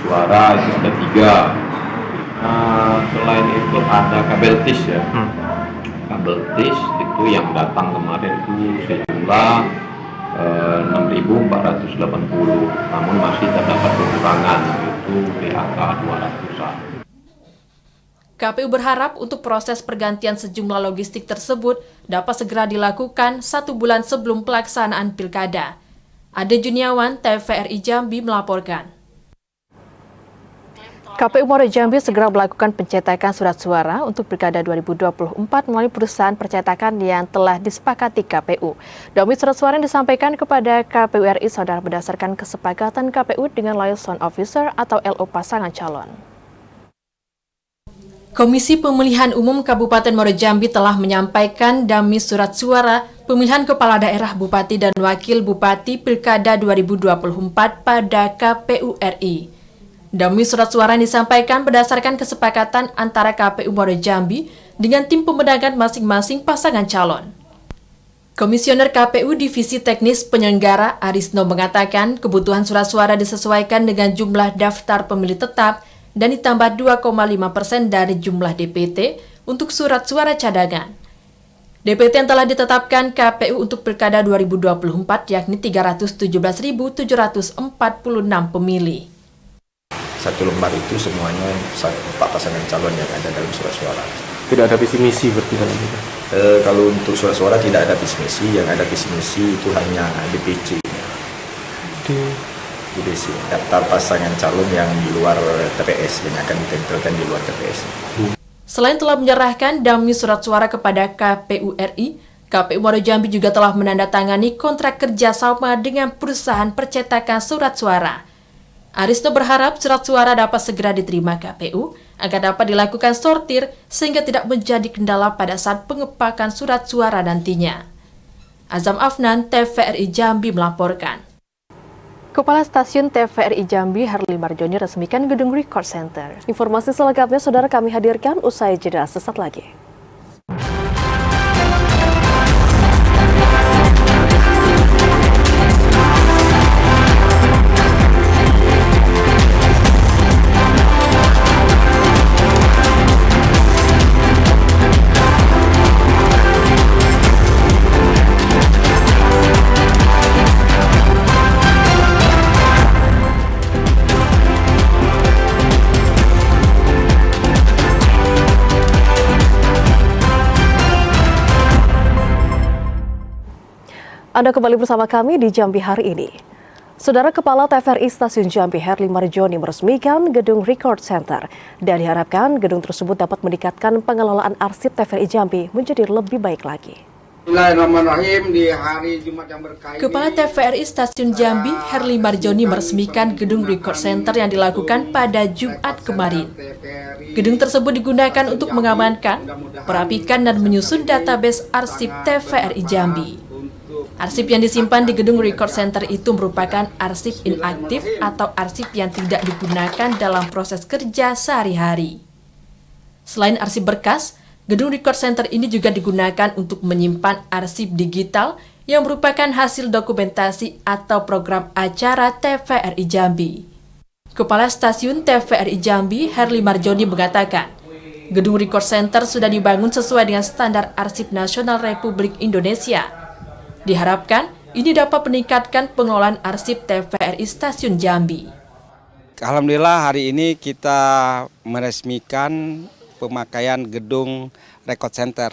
suara itu ada 3. Selain itu ada kabel tis ya. Kabel tis itu yang datang kemarin itu sejumlah 6.480, namun masih terdapat kekurangan, itu di angka 200-an. KPU berharap untuk proses pergantian sejumlah logistik tersebut dapat segera dilakukan 1 bulan sebelum pelaksanaan pilkada. Ade Juniawan, TVRI Jambi melaporkan. KPU Muaro Jambi segera melakukan pencetakan surat suara untuk Pilkada 2024 melalui perusahaan percetakan yang telah disepakati KPU. Dompet surat suara yang disampaikan kepada KPU RI saudara berdasarkan kesepakatan KPU dengan liaison officer atau LO pasangan calon. Komisi Pemilihan Umum Kabupaten Muaro Jambi telah menyampaikan dummy surat suara pemilihan kepala daerah Bupati dan Wakil Bupati Pilkada 2024 pada KPU RI. Dummy surat suara yang disampaikan berdasarkan kesepakatan antara KPU Muaro Jambi dengan tim pemenangan masing-masing pasangan calon. Komisioner KPU Divisi Teknis Penyelenggara Arisno mengatakan kebutuhan surat suara disesuaikan dengan jumlah daftar pemilih tetap dan ditambah 2,5% dari jumlah DPT untuk surat suara cadangan. DPT yang telah ditetapkan KPU untuk Pilkada 2024 yakni 317.746 pemilih. 1 lembar itu semuanya 4 pasangan calon yang ada dalam surat suara. Tidak ada visi misi berarti dalam itu? Kalau untuk surat suara tidak ada visi misi, yang ada visi misi itu hanya DPC. DPC, daftar pasangan calon yang di luar TPS, yang akan ditempelkan di luar TPS. Selain telah menyerahkan dummy surat suara kepada KPU RI, KPU Muaro Jambi juga telah menandatangani kontrak kerjasama dengan perusahaan percetakan surat suara. Arisno berharap surat suara dapat segera diterima KPU agar dapat dilakukan sortir sehingga tidak menjadi kendala pada saat pengepakan surat suara nantinya. Azam Afnan, TVRI Jambi melaporkan. Kepala Stasiun TVRI Jambi Harli Marjoni resmikan gedung Record Center. Informasi selengkapnya saudara kami hadirkan usai jeda sesaat lagi. Anda kembali bersama kami di Jambi hari ini. Saudara Kepala TVRI Stasiun Jambi Herli Marjoni meresmikan gedung Record Center dan diharapkan gedung tersebut dapat meningkatkan pengelolaan arsip TVRI Jambi menjadi lebih baik lagi. Bismillahirrahmanirrahim. Di hari Jumat yang berkah ini, Kepala TVRI Stasiun Jambi Herli Marjoni meresmikan gedung Record Center yang dilakukan pada Jumat kemarin. Gedung tersebut digunakan untuk mengamankan, merapikan dan menyusun database arsip TVRI Jambi. Arsip yang disimpan di gedung Record Center itu merupakan arsip inaktif atau arsip yang tidak digunakan dalam proses kerja sehari-hari. Selain arsip berkas, gedung Record Center ini juga digunakan untuk menyimpan arsip digital yang merupakan hasil dokumentasi atau program acara TVRI Jambi. Kepala Stasiun TVRI Jambi, Herli Marjoni mengatakan, gedung Record Center sudah dibangun sesuai dengan standar arsip nasional Republik Indonesia. Diharapkan ini dapat meningkatkan pengelolaan arsip TVRI Stasiun Jambi. Alhamdulillah hari ini kita meresmikan pemakaian gedung Record Center.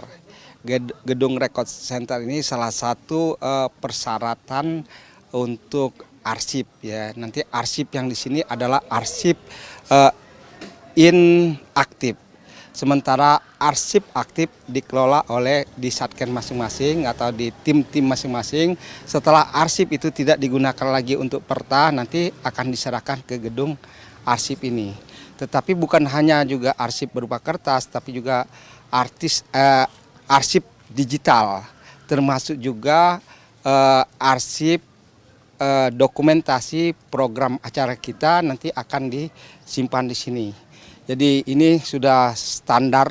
Gedung Record Center ini salah satu persyaratan untuk arsip ya. Nanti arsip yang di sini adalah arsip inaktif. Sementara arsip aktif dikelola oleh di Satken masing-masing atau di tim-tim masing-masing. Setelah arsip itu tidak digunakan lagi untuk perta, nanti akan diserahkan ke gedung arsip ini. Tetapi bukan hanya juga arsip berupa kertas, tapi juga arsip digital, termasuk juga arsip dokumentasi program acara kita nanti akan disimpan di sini. Jadi ini sudah standar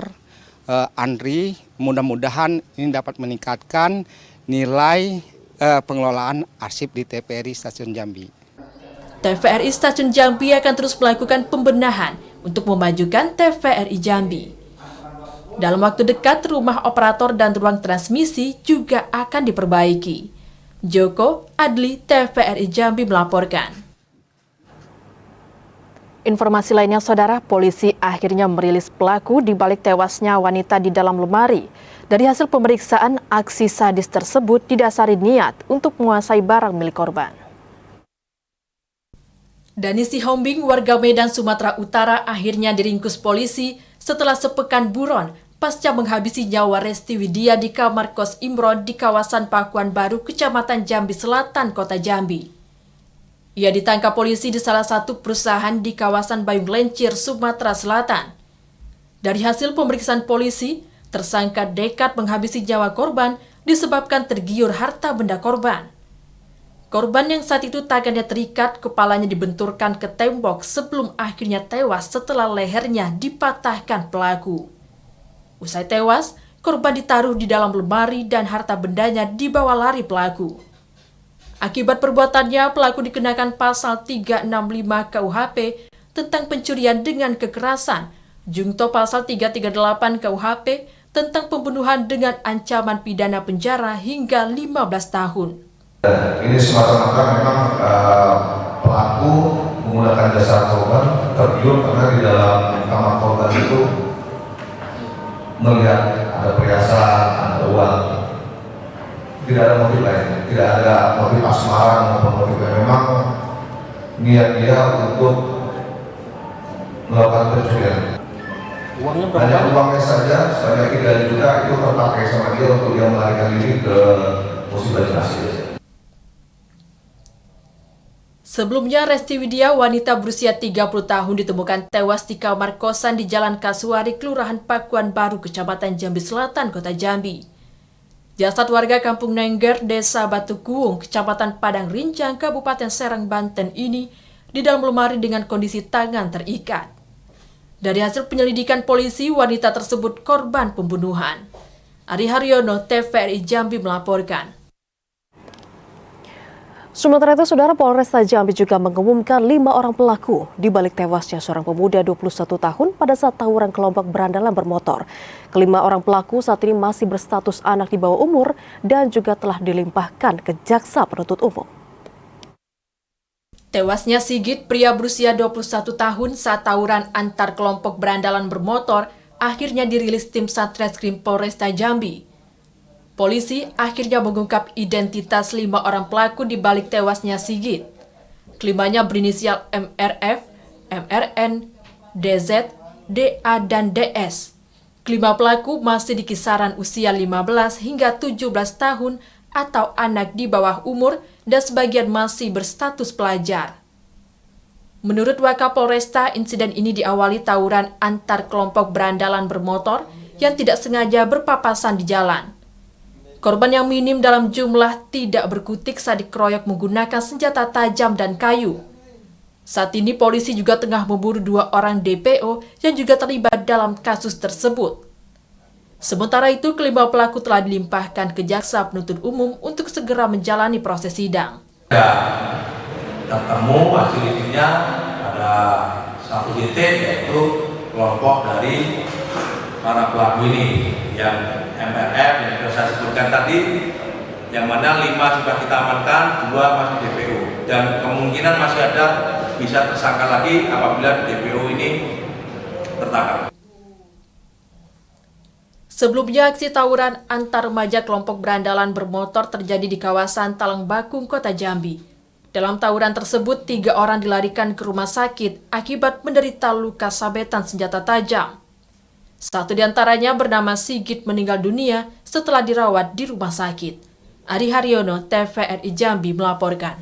ANRI, mudah-mudahan ini dapat meningkatkan nilai pengelolaan arsip di TVRI Stasiun Jambi. TVRI Stasiun Jambi akan terus melakukan pembenahan untuk memajukan TVRI Jambi. Dalam waktu dekat, rumah operator dan ruang transmisi juga akan diperbaiki. Joko Adli, TVRI Jambi melaporkan. Informasi lainnya, Saudara, polisi akhirnya merilis pelaku di balik tewasnya wanita di dalam lemari. Dari hasil pemeriksaan, aksi sadis tersebut didasari niat untuk menguasai barang milik korban. Dani Sihombing, warga Medan, Sumatera Utara, akhirnya diringkus polisi setelah sepekan buron pasca menghabisi nyawa Resti Widya di kamar kos Imron di kawasan Pakuan Baru, Kecamatan Jambi Selatan, Kota Jambi. Ia ditangkap polisi di salah satu perusahaan di kawasan Bayung Lencir, Sumatera Selatan. Dari hasil pemeriksaan polisi, tersangka nekat menghabisi nyawa korban disebabkan tergiur harta benda korban. Korban yang saat itu tangannya terikat, kepalanya dibenturkan ke tembok sebelum akhirnya tewas setelah lehernya dipatahkan pelaku. Usai tewas, korban ditaruh di dalam lemari dan harta bendanya dibawa lari pelaku. Akibat perbuatannya, pelaku dikenakan pasal 365 KUHP tentang pencurian dengan kekerasan, jungto pasal 338 KUHP tentang pembunuhan dengan ancaman pidana penjara hingga 15 tahun. Ini semata-mata memang pelaku menggunakan jasa korban tergiur karena di dalam kamar korban itu melihat ada perhiasan, ada uang. Tidak ada motif lain, tidak ada motif asmara maupun motif lain. Memang niat dia untuk melakukan pencurian. Hanya uangnya saja sebanyak 3 juta itu terpakai sama dia untuk dia melarikan diri ke musibah jenazah. Sebelumnya, Resti Widya, wanita berusia 30 tahun, ditemukan tewas di kamar kosan di Jalan Kasuari, Kelurahan Pakuan Baru, Kecamatan Jambi Selatan, Kota Jambi. Jasad warga Kampung Nengger, Desa Batu Kuung, Kecamatan Padang Rincang, Kabupaten Serang, Banten ini di dalam lemari dengan kondisi tangan terikat. Dari hasil penyelidikan polisi, wanita tersebut korban pembunuhan. Ari Haryono, TVRI Jambi melaporkan. Sementara itu, Saudara, Polresta Jambi juga mengumumkan 5 orang pelaku di balik tewasnya seorang pemuda 21 tahun pada saat tawuran kelompok berandalan bermotor. Kelima orang pelaku saat ini masih berstatus anak di bawah umur dan juga telah dilimpahkan ke Jaksa Penuntut Umum. Tewasnya Sigit, pria berusia 21 tahun saat tawuran antar kelompok berandalan bermotor, akhirnya dirilis tim Satreskrim Polresta Jambi. Polisi akhirnya mengungkap identitas 5 orang pelaku di balik tewasnya Sigit. Kelimanya berinisial MRF, MRN, DZ, DA, dan DS. Kelima pelaku masih di kisaran usia 15 hingga 17 tahun atau anak di bawah umur dan sebagian masih berstatus pelajar. Menurut Wakapolresta, insiden ini diawali tawuran antar kelompok berandalan bermotor yang tidak sengaja berpapasan di jalan. Korban yang minim dalam jumlah tidak berkutik saat dikeroyok menggunakan senjata tajam dan kayu. Saat ini polisi juga tengah memburu 2 orang DPO yang juga terlibat dalam kasus tersebut. Sementara itu, kelima pelaku telah dilimpahkan ke Jaksa Penuntut Umum untuk segera menjalani proses sidang. Tertemu hasil lidiknya ada satu titik, yaitu kelompok dari para pelaku ini yang MRF yang sudah saya sebutkan tadi, yang mana 5 sudah kita amankan, 2 masih DPO, dan kemungkinan masih ada bisa tersangka lagi apabila DPO ini tertangkap. Sebelumnya, aksi tawuran antar remaja kelompok berandalan bermotor terjadi di kawasan Talengbakung, Kota Jambi. Dalam tawuran tersebut, 3 orang dilarikan ke rumah sakit akibat menderita luka sabetan senjata tajam. Satu di antaranya bernama Sigit meninggal dunia setelah dirawat di rumah sakit. Ari Haryono, TVRI Jambi melaporkan.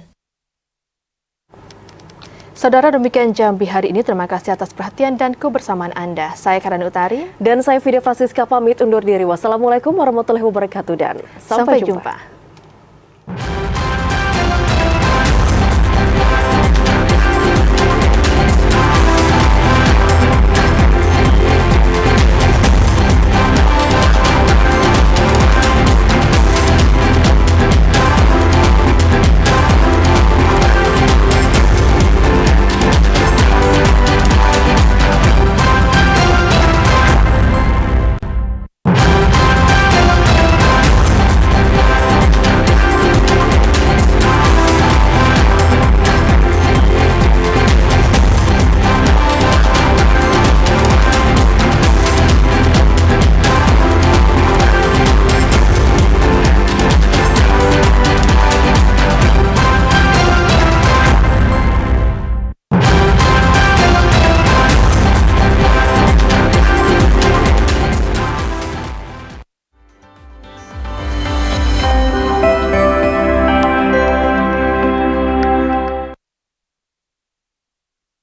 Saudara, demikian Jambi hari ini. Terima kasih atas perhatian dan kebersamaan Anda. Saya Karan Utari. Dan saya Fida Francisca pamit undur diri. Wassalamualaikum warahmatullahi wabarakatuh dan sampai jumpa.